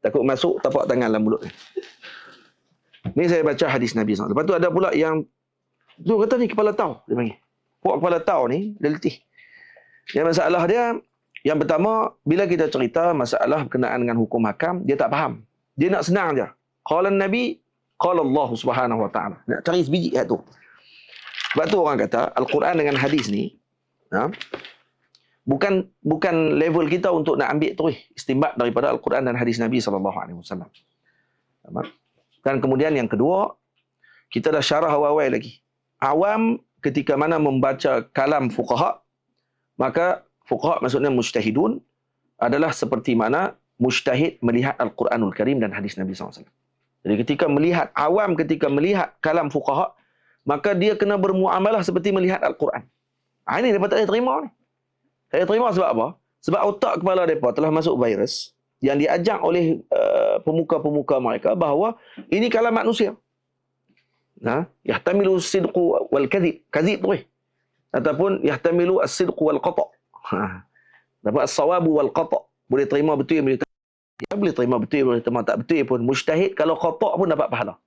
Takut masuk tapak tangan dalam mulut ni. Ni saya baca hadis Nabi SAW. Lepas tu ada pula yang, tu kata ni kepala tau, dia panggil. Puak kepala tau ni, dia letih. Yang masalah dia, yang pertama, bila kita cerita masalah berkenaan dengan hukum hakam, dia tak faham. Dia nak senang je. Qala Nabi, qala Allah Subhanahu Wa Taala. Nak cari sebiji ayat tu. Sebab tu orang kata Al-Quran dengan hadis ni bukan level kita untuk nak ambil terus istinbat daripada Al-Quran dan hadis Nabi sallallahu alaihi wasallam. Dan kemudian yang kedua, kita dah syarah awal-awal lagi. Awam ketika mana membaca kalam fuqaha, maka fuqaha maksudnya mujtahidun adalah seperti mana mujtahid melihat Al-Quranul Karim dan hadis Nabi sallallahu alaihi wasallam. Jadi ketika melihat kalam fuqaha, maka dia kena bermuamalah seperti melihat Al-Quran. Ini mereka tak boleh terima ni. Saya terima sebab apa? Sebab otak kepala mereka telah masuk virus yang diajak oleh pemuka-pemuka mereka bahawa ini kalam manusia. Yahtamilu as-sidqu wal kadhib. Kadhib tu ataupun yahtamilu as-sidqu wal qata'. Dapat as-sawabu wal qata'. Boleh terima betul, boleh terima betul, boleh terima tak betul pun. Mujtahid kalau qata' pun dapat pahala.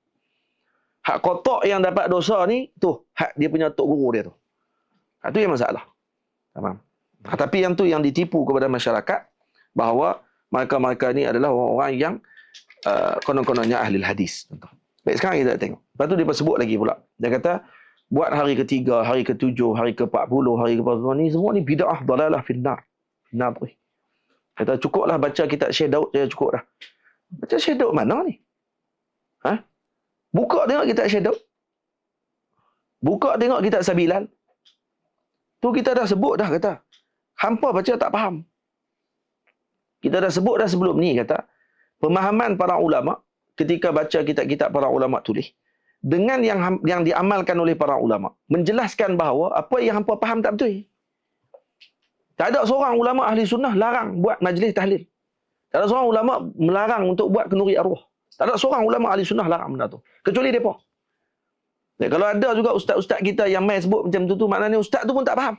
Hak qata' yang dapat dosa ni, tu hak dia punya tok guru dia tu. Hak tu yang masalah. Faham? Tapi yang tu yang ditipu kepada masyarakat bahawa mereka-mereka ni adalah orang-orang yang konon-kononnya ahli hadis. Baik, sekarang kita tengok. Lepas tu dia sebut lagi pula. Dia kata, buat hari ketiga, hari ke-7, hari ke-40, hari ke-40 ni, semua ni bid'ah dalalah finnar. Finnar tu. Kata, cukuplah baca kitab Syekh Daud, dia cukup dah. Baca Syekh Daud mana ni? Buka tengok kitab Syekh Daud. Buka tengok kitab Sabilal. Tu kita dah sebut dah, kata. Hampa baca tak faham. Kita dah sebut dah sebelum ni, kata. Pemahaman para ulama, ketika baca kitab-kitab para ulama tulis, dengan yang diamalkan oleh para ulama, menjelaskan bahawa apa yang hampa faham tak betul. Tak ada seorang ulama ahli sunnah larang buat majlis tahlil. Tak ada seorang ulama melarang untuk buat kenduri arwah. Tak ada seorang ulama ahli sunnah larang benda tu. Kecuali mereka. Dan kalau ada juga ustaz-ustaz kita yang main sebut macam tu, maknanya ustaz tu pun tak faham.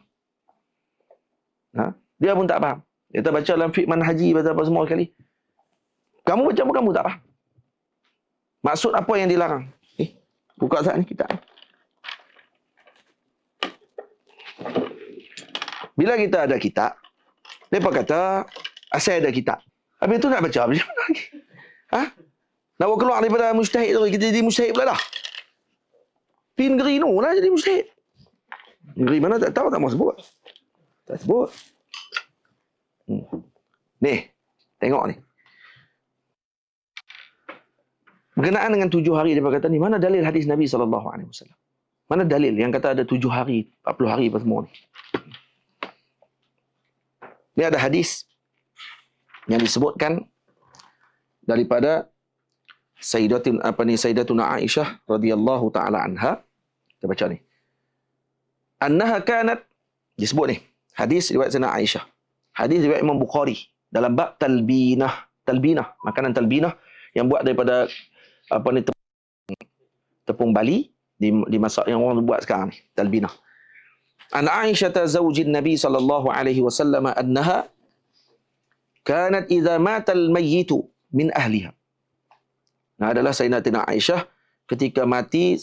Dia pun tak faham. Kita baca dalam fiqh manhaji, baca apa semua sekali. Kamu baca pun kamu tak faham. Maksud apa yang dilarang? Buka saat ni kitab. Bila kita ada kitab, mereka kata, asal ada kitab. Habis tu nak baca macam mana lagi? Nak keluar daripada mujtahid tu, kita jadi mujtahid pula dah. Pin negeri no lah jadi mujtahid. Negeri mana tak tahu, tak mau sebut. Tak sebut. Ni, tengok ni. Berkenaan dengan 7 hari, dia kata ni, mana dalil hadis Nabi SAW? Mana dalil yang kata ada 7 hari, 40 hari apa semua ni? Ni ada hadis yang disebutkan daripada Sayyidatuna Aisyah radhiyallahu taala anha. Kita baca ni. Annaha kanat, disebut ni, hadis riwayat Sayyidatuna Aisyah. Hadis riwayat Imam Bukhari dalam bab talbinah, makanan talbinah yang buat daripada tepung bali dimasak yang orang buat sekarang ni, talbinah. An Aisyah zaujin Nabi sallallahu alaihi wasallam annaha kanat idza mata al-mayyit min ahliha. Adalah Sayyidatina Aisyah ketika mati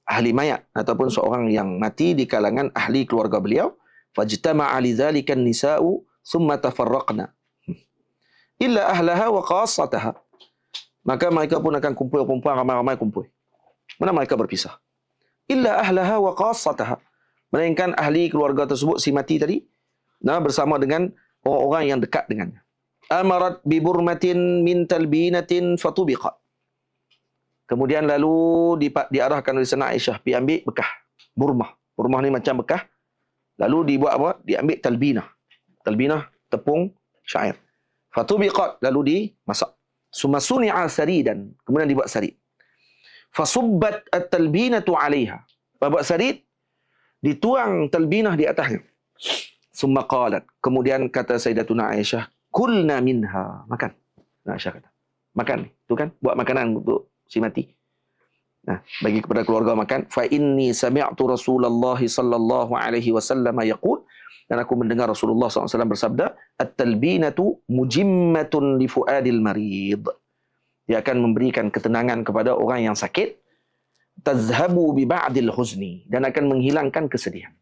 ahli mayat ataupun seorang yang mati di kalangan ahli keluarga beliau, fajtama'a lidzalika an-nisa'u thumma tafarraqna illa ahlaha wa qassataha. Maka mereka pun akan kumpul perempuan ramai-ramai kumpul. Mana mereka berpisah. Illa ahlaha wa qassataha. Melainkan ahli keluarga tersebut si mati tadi bersama dengan orang-orang yang dekat dengannya. Amarat bi burmatin min talbinatin fatubiqat. Kemudian lalu diarahkan oleh Sayyidatina Aisyah pergi ambil bekah. Burmah. Burmah ni macam bekah. Lalu dibuat apa? Diambil talbinah. Talbinah tepung syair. Fatubiqat, lalu dimasak. Summa suni'a saridan, kemudian dibuat sarid. Fasubbat at-talbinatu 'alaiha. Buat sarid, dituang talbinah di atasnya. Summa qalat, kemudian kata Sayyidatuna Aisyah, kulna minha, makan. Nah, Aisyah kata, makan ni. Tu kan buat makanan untuk si mati. Nah, bagi kepada keluarga makan. Fa inni sami'tu Rasulullah sallallahu alaihi wasallam yaqul, dan aku mendengar Rasulullah SAW bersabda, at-talbinatu mujimmatun li fuadil marid. Dia akan memberikan ketenangan kepada orang yang sakit. Tazhabu bi ba'dil huzni, dan akan menghilangkan kesedihan.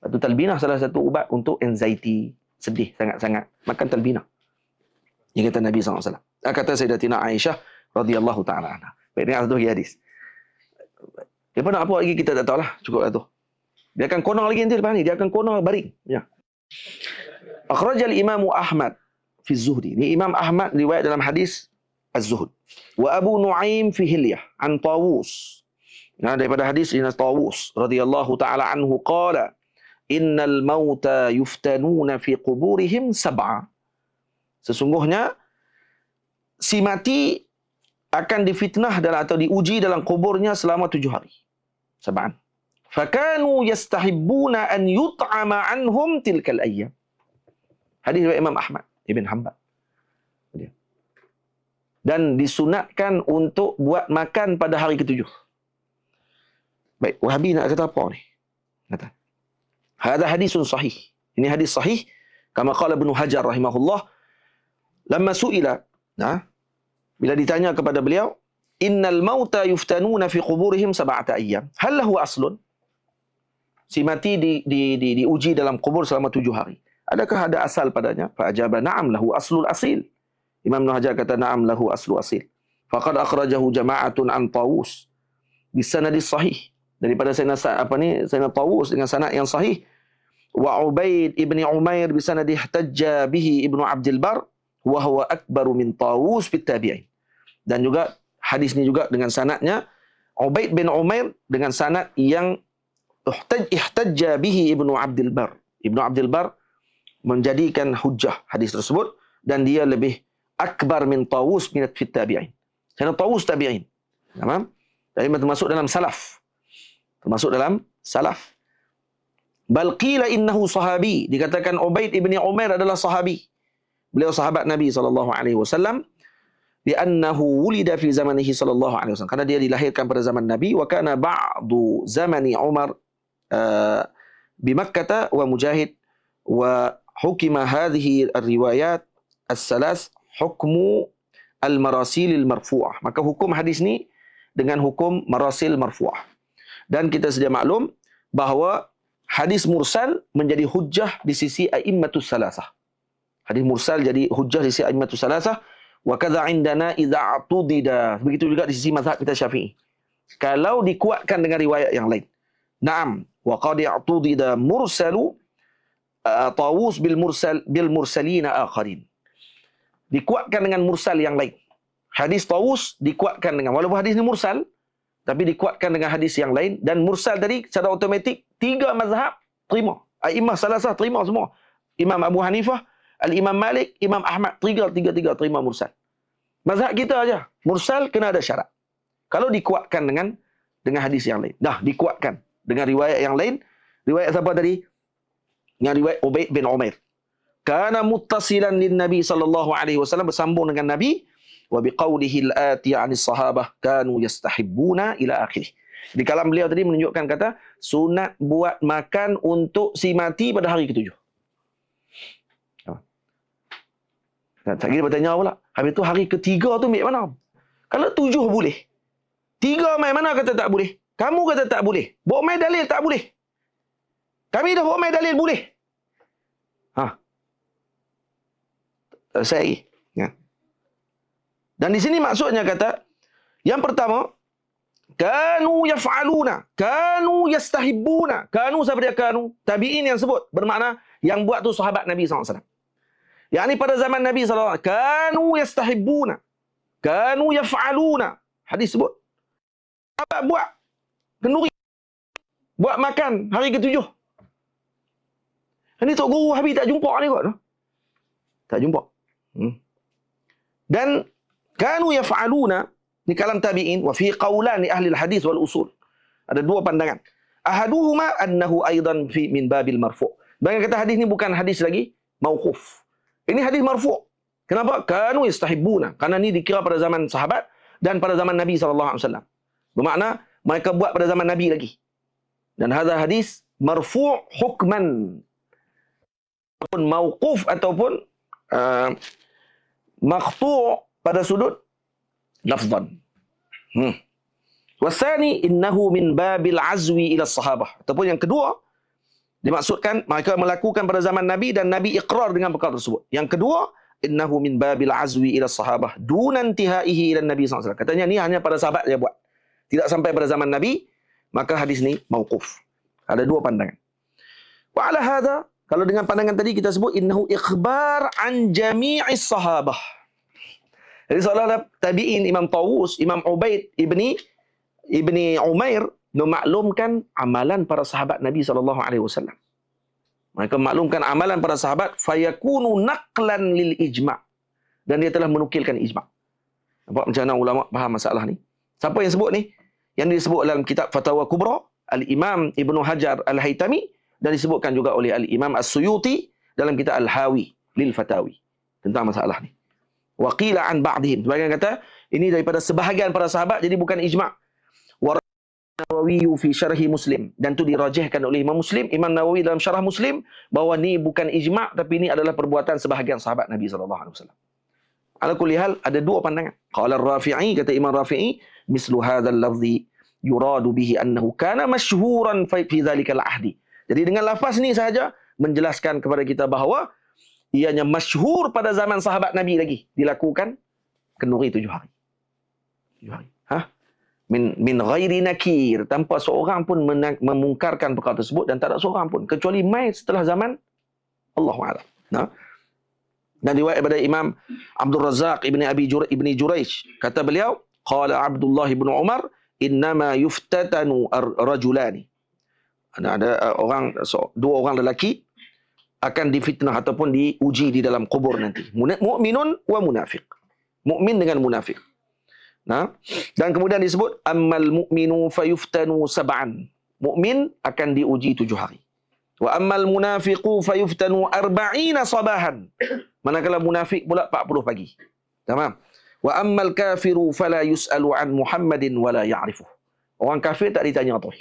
Itu talbinah salah satu ubat untuk anxiety, sedih sangat-sangat. Makan talbinah. Ini kata Nabi SAW. Kata Sayyidatina Aisyah radhiyallahu ta'ala anha. Baik, dengar satu lagi hadis. Apa nak apa lagi kita tak tahu lah. Cukuplah tu. Dia akan konong lagi nanti lepas ni. Dia akan konong baring. Ya. Akhrajal Imam Ahmad fi Zuhdi. Ini Imam Ahmad riwayat dalam hadis Az-Zuhd. Wa Abu Nuaim fi Hilyah an Tawus. Nah, daripada hadis Ibn Tawus radhiyallahu ta'ala anhu qala innal mauta yuftanuna fi quburihim sab'a. Sesungguhnya si mati akan difitnah atau diuji dalam kuburnya selama 7 hari. Sab'an. Fakanu yastahibbuna an yut'ama anhum tilkal ayyam. Hadis riwayat Imam Ahmad Ibn Hanbal. Dan disunatkan untuk buat makan pada hari ke-7. Baik, Wahabi nak kata apa ni? Kata, hadha hadisun sahih. Ini hadis sahih. Kama qala Ibnu Hajar rahimahullah. Lamma su'ila. Bila ditanya kepada beliau, innal mauta yuftanuna fi quburihim sab'ata ayyam. Hal lahu aslun? Si mati diuji dalam kubur selama 7 hari. Adakah ada asal padanya? Fa ajaba na'am lahu aslul asil. Imam Ibn Hajar kata na'am lahu aslu asil. Faqad akhrajahu jama'atun an Tawus bisanadis sahih. Daripada Sayyidina Tawus dengan sanad yang sahih. Wa Ubaid ibni Umair bisanadi ihtajja bihi Ibnu Abdul Bar wa huwa akbaru min Tawus fit tabi'in. Dan juga hadis ni juga dengan sanadnya Ubaid bin Umair dengan sanad yang ihtajja bihi Ibnu Abdul Bar. Ibnu Abdul Bar menjadikan hujjah hadis tersebut dan dia lebih akbar min Tawus minat fit tabi'in. Kerana Tawus tabi'in. Tamam? Jadi termasuk dalam salaf. Termasuk dalam salaf. Bal qila innahu sahabi. Dikatakan Ubaid ibni Umair adalah sahabi. Beliau sahabat Nabi SAW. Li'annahu wulida fi zamanihi SAW. Karena dia dilahirkan pada zaman Nabi. Wa kana ba'du zamani Umar bi Makkah wa Mujahid. Wa hukima hadhihi al-riwayat as-salas hukmu al-marasil al-marfu'ah. Maka hukum hadis ni dengan hukum marasil marfu'ah. Dan kita sedia maklum bahawa hadis mursal menjadi hujjah di sisi a'immatus salasah. Hadis mursal jadi hujjah di sisi a'immatus salasah. Wa kadza indana idza atudida. Begitu juga di sisi mazhab kita Syafi'i. Kalau dikuatkan dengan riwayat yang lain. Naam, wa qad atudida mursalu Tawus bil mursalina akharin. Dikuatkan dengan mursal yang lain. Hadis Tawus dikuatkan dengan, walaupun hadis ni mursal, tapi dikuatkan dengan hadis yang lain. Dan mursal tadi secara automatik 3 mazhab terima. A'immah salasah terima semua. Imam Abu Hanifah, Al-Imam Malik, Imam Ahmad, tiga terima mursal. Mazhab kita aja mursal kena ada syarat. Kalau dikuatkan dengan hadis yang lain. Dah dikuatkan dengan riwayat yang lain. Riwayat siapa tadi? Yang riwayat Ubaid bin Umair. Kana muttasilan lin Nabi sallallahu alaihi wasallam, bersambung dengan Nabi. Wa biqaulihi al-ati 'anis sahabah kanu yastahibbuna ila akhirih. Di kalam beliau tadi menunjukkan kata sunat buat makan untuk si mati pada hari ke-7. Tak kira bertanya pula. Habis tu hari ke-3 tu ambil mana? Kalau 7 boleh. 3 mai mana kata tak boleh? Kamu kata tak boleh. Bawa mai dalil tak boleh. Kami dah bawa mai dalil boleh. Selesai. Ya. Dan di sini maksudnya kata, yang pertama, kanu yaf'aluna, kanu yastahibbuna. Kanu siapa dia kanu? Tabi'in yang sebut. Bermakna Yang buat tu sahabat Nabi SAW. Yang ni pada zaman Nabi SAW. Kanu yastahibbuna. Kanu yaf'aluna. Hadis sebut. Sahabat buat kenduri. Buat makan hari ke-7. Ini Tok Guru Habib tak jumpa ni kot. Tak jumpa. Dan kanu yaf'aluna ni kalam tabi'in wa fi qawlan li ahli al-hadis wal usul. Ada dua pandangan. Ahaduhuma annahu aidan fi min babil marfu'. Bagi kata hadis ni bukan hadis lagi mauquf. Ini hadis marfu'. Kenapa? Kanu yastahibbuna. Karena ni dikira pada zaman sahabat dan pada zaman Nabi SAW. Bermakna mereka buat pada zaman Nabi lagi. Dan hadha hadis marfu' hukman. Ataupun mauquf ataupun maqtu' pada sudut lafzan. Wasani innahu min babil azwi ila sahabah. Ataupun yang kedua, dimaksudkan mereka melakukan pada zaman Nabi dan Nabi iqrar dengan perkara tersebut. Yang kedua, innahu min babil azwi ila sahabah dunan tihaihi ila Nabi SAW. Katanya ni hanya pada sahabat dia buat. Tidak sampai pada zaman Nabi, maka hadis ni mauquf. Ada dua pandangan. Wa ala hadha, kalau dengan pandangan tadi kita sebut innahu ikhbar an jami'is sahabah. Jadi seolah-olah tabi'in Imam Tawus, Imam Ubaid ibni Umair memaklumkan amalan para sahabat Nabi SAW. Mereka memaklumkan amalan para sahabat, fayakunu naqlan lil ijma'. Dan dia telah menukilkan ijma'. Nampak macam mana ulama faham masalah ni? Siapa yang sebut ni? Yang disebut dalam kitab Fatawa Kubra, Al-Imam Ibnu Hajar Al-Haytami, dan disebutkan juga oleh Al-Imam As-Suyuti dalam kitab Al-Hawi lil Fatawi. Tentang masalah ni. Wa qila an ba'dihim. Sebagian kata, ini daripada sebahagian para sahabat, jadi bukan ijma'. Nawawi fi syarhi Muslim, dan itu dirajihkan oleh Imam Muslim, Imam Nawawi dalam syarah Muslim, bahawa ni bukan ijma' tapi ini adalah perbuatan sebahagian sahabat Nabi SAW. Ala kulli hal, ada dua pandangan. Qala Rafi'i, kata Imam Rafi'i, mislu hadzal lafzi yuradu bihi annahu kana masyhuran fi dzalikal ahdi. Jadi dengan lafaz ni sahaja menjelaskan kepada kita bahawa ianya masyhur pada zaman sahabat Nabi lagi dilakukan kenduri 7 hari. 7 hari. Min ghairi nakir, tanpa seorang pun memungkarkan perkara tersebut, dan tak ada seorang pun kecuali mai setelah zaman Allahu a'lam. Dan riwayat daripada Imam Abdul Razzaq ibni Jurayj, kata beliau, qala Abdullah ibn Umar, innama yuftatanu rajulani. Ada dua orang lelaki akan difitnah ataupun diuji di dalam kubur nanti. Mu'minun wa munafiq. Mukmin dengan munafik. Dan kemudian disebut ammal mu'minu fayuftanu sab'an. Mukmin akan diuji 7 hari. Wa ammal munafiqu fayuftanu arba'ina sabahan. Manakala munafik pula 40 pagi. Tamam. Wa ammal kafiru fala yus'alu an Muhammadin wala ya'rifuh. Orang kafir tak ditanya terus.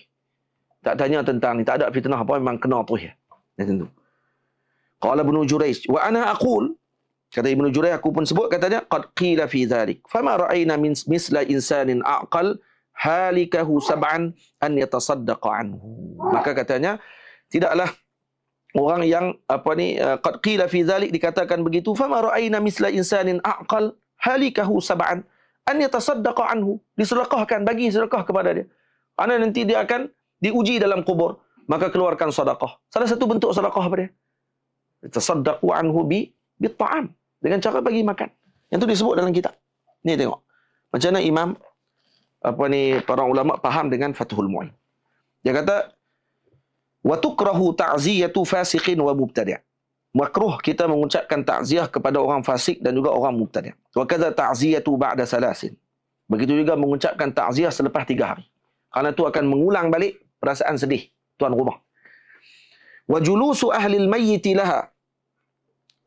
Tak tanya tentang ni, tak ada fitnah apa, memang kena terus ya. Tentu. Qala Ibnu Jurayj wa ana aqul, kata Ibnu Jurayj, aku pun sebut, katanya qad qila fi dhalik fama ra'ayna misla insanin aqal halikahu sab'an an yatasaddaqa anhu. Maka katanya tidaklah orang yang qad qila fi dhalik, dikatakan begitu, fama ra'ayna misla insanin aqal halikahu sab'an an yatasaddaqa anhu, disedekahkan, bagi sedekah kepada dia. Ana nanti dia akan diuji dalam kubur, maka keluarkan sedekah. Salah satu bentuk sedekah apa dia? Tasaddaqu anhu bi ta'am, dengan cara bagi makan. Yang tu disebut dalam kitab. Ni tengok. Macam mana imam para ulama faham dengan Fathul Mu'in. Dia kata wa tukrahu ta'ziyatu fasiqin wa mubtadi'. Makruh kita mengucapkan takziah kepada orang fasik dan juga orang mubtadi'. Wa kadza ta'ziyatu ba'da salasin. Begitu juga mengucapkan takziah selepas 3 hari. Karena itu akan mengulang balik perasaan sedih tuan rumah. Wa julusu ahli al-mayyit laha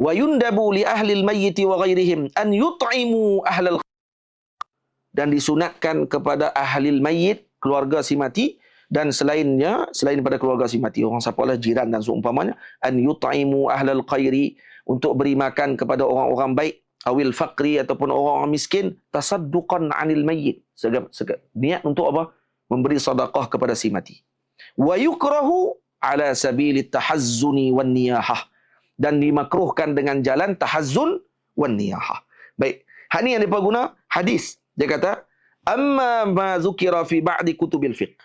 wa yundabu li ahli al-mayyit wa ghairihim an yut'imu ahlal, dan disunatkan kepada ahli al-mayyit, keluarga si mati, dan selainnya, selain pada keluarga si mati, orang siapalah jiran dan seumpamanya, an yut'imu ahlal khairi, untuk beri makan kepada orang-orang baik, awil faqri, ataupun orang-orang miskin, tasadduqan 'anil mayyit, niat untuk apa? Memberi sedekah kepada si mati. Wa yukrahu ala sabili tahazzuni wan niyahah, dan dimakruhkan dengan jalan tahazzun wan niyahah. Baik, hal ni yang dia guna hadis. Dia kata amma ma zukira fi ba'di kutubil fiqh.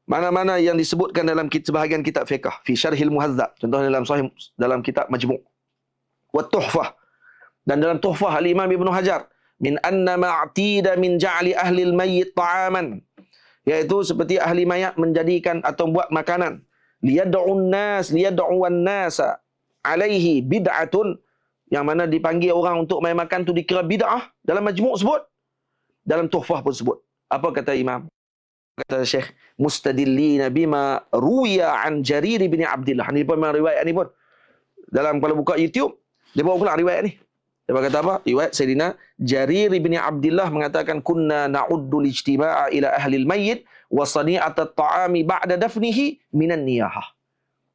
Mana-mana yang disebutkan dalam sebahagian kitab fiqh, fi syarhil muhadzab, contohnya dalam kitab Majmu', wa tuhfah, dan dalam tuhfah al-Imam Ibnu Hajar, min anna ma'tida min ja'li ahli al-mayyit ta'aman, iaitu seperti ahli mayat menjadikan atau buat makanan, liyad'un nasa alaihi bid'atun, yang mana dipanggil orang untuk main makan tu dikira bid'ah. Dalam Majmu' sebut, dalam tuhfah pun sebut. Apa kata Imam? Kata Syekh, mustadillina bima ruya an Jarir bin Abdullah. Ini pun memang riwayat ni pun. Dalam kalau buka YouTube, dia bawa pula riwayat ni. Dia kata apa? Riwayat Sayyidina Jarir bin Abdullah mengatakan, kunna na'uddu lijtima'a ila ahli al-mayyit wa sani'at at-ta'ami ba'da dafnihi minan niyahah.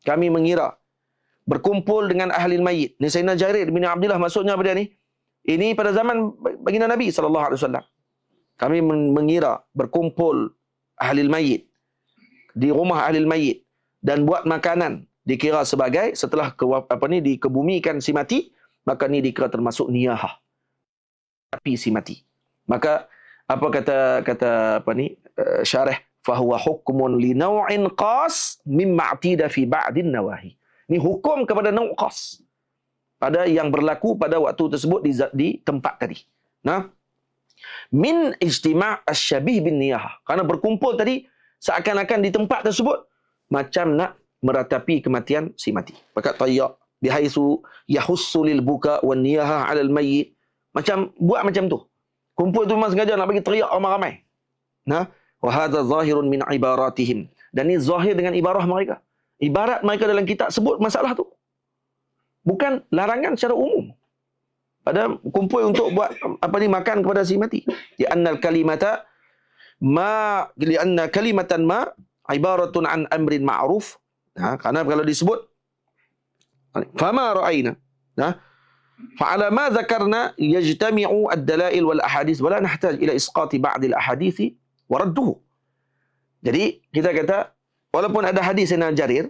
Kami mengira berkumpul dengan ahli al-mayyit. Ni Sayyidina Jarir bin Abdullah maksudnya apa dia ni? Ini pada zaman baginda Nabi SAW. Kami mengira berkumpul ahli al-mayyit di rumah ahli al-mayyit dan buat makanan dikira sebagai setelah dikebumikan si mati, maka ni dikira termasuk niyahah, tapi si mati. Maka apa kata syarah, fahuwa hukmun li naw'in qas mimma i'tida fi ba'din nawahi. Ini hukum kepada naw' qas, pada yang berlaku pada waktu tersebut di tempat tadi. Nah, min ijtima' asy-syabih bin niyahah, karena berkumpul tadi seakan-akan di tempat tersebut macam nak meratapi kematian si mati. Pakat tayyak bihaisu yahussu lil buka wan niyahah 'ala al mayyit, macam buat macam tu. Kumpul tu memang sengaja nak bagi teriak ramai-ramai. Nah, wa hadza zahirun min ibaratihim, dan ini zahir dengan ibarah mereka. Ibarat mereka dalam kitab sebut masalah tu, bukan larangan secara umum. Pada kumpul untuk buat makan kepada si mati. Li'anna kalimatan ma ibaratun an amrin ma'ruf. Karena kalau disebut fama ra'ayna, fa'ala ma dzakarna yajtami'u ad-dalail wal ahadits wa la nahtaj ila isqati ba'd al-ahadits wa radduhu. Jadi kita kata walaupun ada hadis Sayyidina Jarir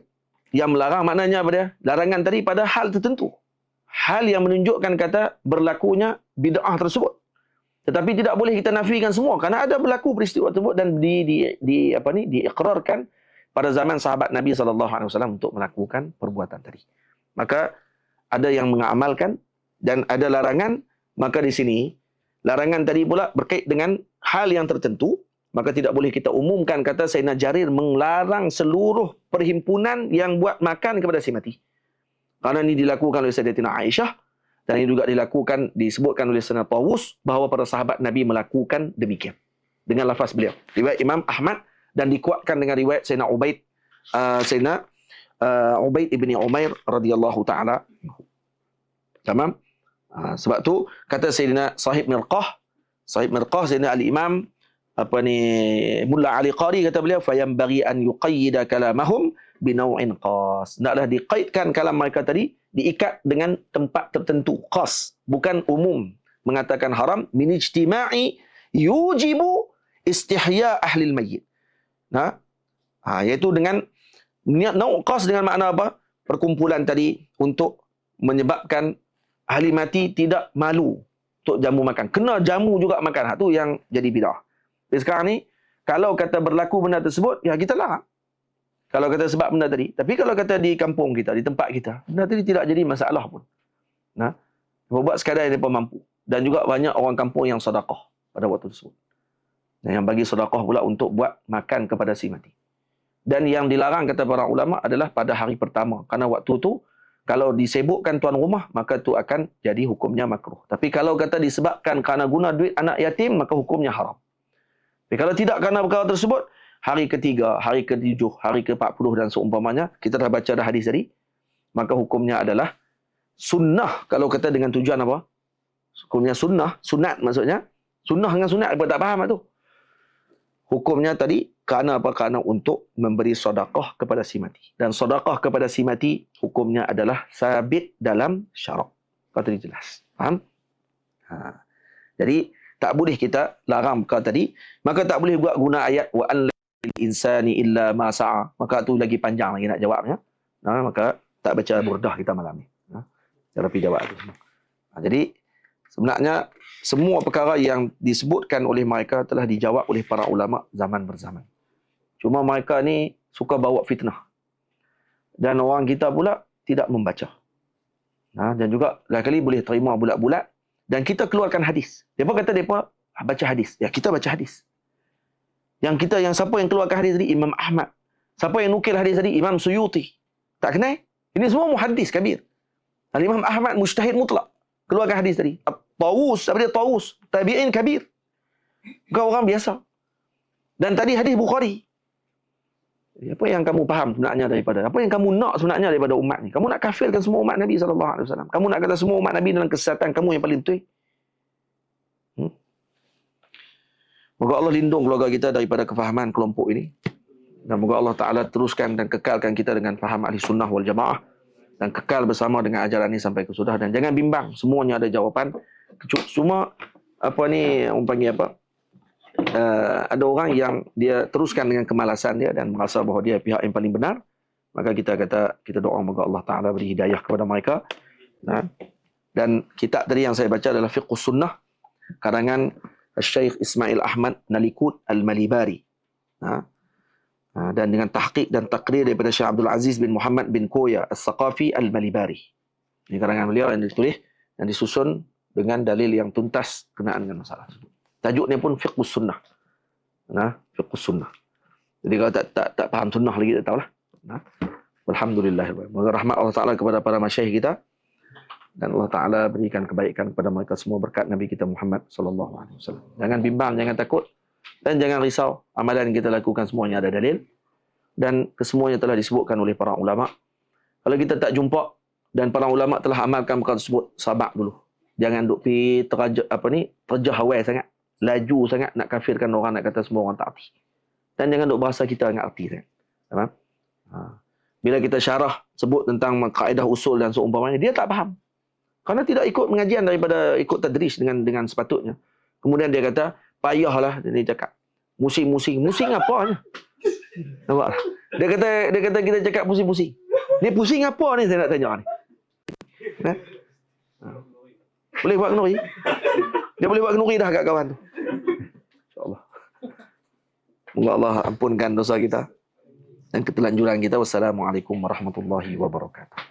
yang melarang, maknanya apa dia? Larangan tadi pada hal tertentu. Hal yang menunjukkan kata berlakunya bid'ah tersebut. Tetapi tidak boleh kita nafikan semua, kerana ada berlaku peristiwa tersebut dan diikrarkan pada zaman sahabat Nabi SAW untuk melakukan perbuatan tadi. Maka ada yang mengamalkan dan ada larangan. Maka di sini larangan tadi pula berkait dengan hal yang tertentu. Maka tidak boleh kita umumkan kata Sayyidina Jarir melarang seluruh perhimpunan yang buat makan kepada si mati. Kerana ini dilakukan oleh Sayyidatina Aisyah, dan ini juga disebutkan oleh Sayyidina Tawus bahawa para sahabat Nabi melakukan demikian dengan lafaz beliau. Riwayat Imam Ahmad, dan dikuatkan dengan riwayat Sayyidina Ubaid ibni Umair radhiyallahu taala. Tamam? Sebab tu kata Sayyidina Sahib Mirqah Sayyidina al-Imam Mulla Ali Qari kata beliau, fayambaghi an yuqayyida kalamahum binaw'in qas. Naklah diqaidkan kalam mereka tadi, diikat dengan tempat tertentu, khas, bukan umum. Mengatakan haram min ijtima'i yujibu istihya ahli al-mayyit. Iaitu dengan naw' qas, dengan makna apa? Perkumpulan tadi untuk menyebabkan ahli mati tidak malu untuk jamu makan. Kena jamu juga makan. Itu yang jadi bid'ah. Jadi sekarang ni, kalau kata berlaku benda tersebut, ya kita larang. Kalau kata sebab benda tadi. Tapi kalau kata di kampung kita, di tempat kita, benda tadi tidak jadi masalah pun. Buat sekadar yang mereka mampu. Dan juga banyak orang kampung yang sedekah pada waktu tersebut. Dan yang bagi sedekah pula untuk buat makan kepada si mati. Dan yang dilarang kata para ulama adalah pada hari pertama. Karena waktu tu, kalau disebutkan tuan rumah, maka tu akan jadi hukumnya makruh. Tapi kalau kata disebabkan kerana guna duit anak yatim, maka hukumnya haram. Tapi kalau tidak kerana perkara tersebut, hari ketiga, hari ke-7, hari ke-40 dan seumpamanya, kita dah baca dah hadis tadi, maka hukumnya adalah sunnah. Kalau kata dengan tujuan apa? Hukumnya sunnah, sunat maksudnya. Sunnah dengan sunat, apa tak faham tu? Hukumnya tadi, kerana apa? Kerana untuk memberi sedekah kepada si mati. Dan sedekah kepada si mati, hukumnya adalah sabit dalam syarak. Kata tadi jelas. Faham? Jadi, tak boleh kita larang perkara tadi. Maka tak boleh buat guna ayat wa an lil insani illa ma sa'a. Maka tu lagi panjang lagi nak jawabnya. Maka tak baca burdah kita malam ni. Cara pergi jawab tu. Jadi sebenarnya semua perkara yang disebutkan oleh mereka telah dijawab oleh para ulama zaman berzaman. Cuma mereka ni suka bawa fitnah. Dan orang kita pula tidak membaca. Dan juga lain-kali boleh terima bulat-bulat. Dan kita keluarkan hadis. Mereka kata mereka baca hadis. Ya, kita baca hadis. Yang siapa yang keluarkan hadis tadi? Imam Ahmad. Siapa yang nukil hadis tadi? Imam Suyuti. Tak kenal? Ini semua muhaddis kabir. Imam Ahmad mujtahid mutlak. Keluarkan hadis tadi. Tawus, apa dia? Tawus. Tabi'in kabir. Bukan orang biasa. Dan tadi hadis Bukhari. Apa yang kamu faham sebenarnya daripada, apa yang kamu nak sebenarnya daripada umat ni? Kamu nak kafirkan semua umat Nabi SAW. Kamu nak kata semua umat Nabi dalam kesesatan kamu yang paling betul. Moga Allah lindung keluarga kita daripada kefahaman kelompok ini. Dan moga Allah Ta'ala teruskan dan kekalkan kita dengan faham ahli sunnah wal jamaah. Dan kekal bersama dengan ajaran ini sampai ke sudah. Dan jangan bimbang, semuanya ada jawapan. Cuma, orang panggil apa? Ada orang yang dia teruskan dengan kemalasan dia dan merasa bahawa dia pihak yang paling benar, maka kita kata, kita doa moga Allah Ta'ala beri hidayah kepada mereka. Dan kitab tadi yang saya baca adalah Fiqhus Sunnah karangan Syekh Ismail Ahmad Nalikut Al-Malibari. Dan dengan tahqiq dan takrir daripada Syekh Abdul Aziz bin Muhammad bin Koya Al-Thaqafi Al-Malibari. Ini karangan beliau yang ditulis dan disusun dengan dalil yang tuntas kenaan dengan masalah tersebut. Tajuknya pun Fiqhus Sunnah. Fiqhus Sunnah. Jadi kalau tak faham sunnah lagi, tak tahulah. Alhamdulillah. Moga rahmat Allah Ta'ala kepada para masyayikh kita. Dan Allah Ta'ala berikan kebaikan kepada mereka semua berkat Nabi kita Muhammad SAW. Jangan bimbang, jangan takut. Dan jangan risau. Amalan kita lakukan semuanya ada dalil. Dan kesemuanya telah disebutkan oleh para ulama. Kalau kita tak jumpa dan para ulama telah amalkan perkara tersebut, sabar dulu. Jangan duk pergi terjah awal sangat. Laju sangat nak kafirkan orang, nak kata semua orang tak erti. Dan jangan duk berasa kita nak erti sangat. Faham? Bila kita syarah sebut tentang kaedah usul dan seumpamanya, dia tak faham. Kerana tidak ikut pengajian daripada ikut tadris dengan sepatutnya. Kemudian dia kata, payahlah, dia cakap. Musing-musing. Musing apa? Nampak? Dia kata kita cakap pusing-pusing. Ni pusing apa ni saya nak tanya ni? Boleh buat kenuri? Dia boleh buat kenuri dah kat kawan tu. InsyaAllah. Moga Allah ampunkan dosa kita dan ketelanjuran kita. Wassalamualaikum warahmatullahi wabarakatuh.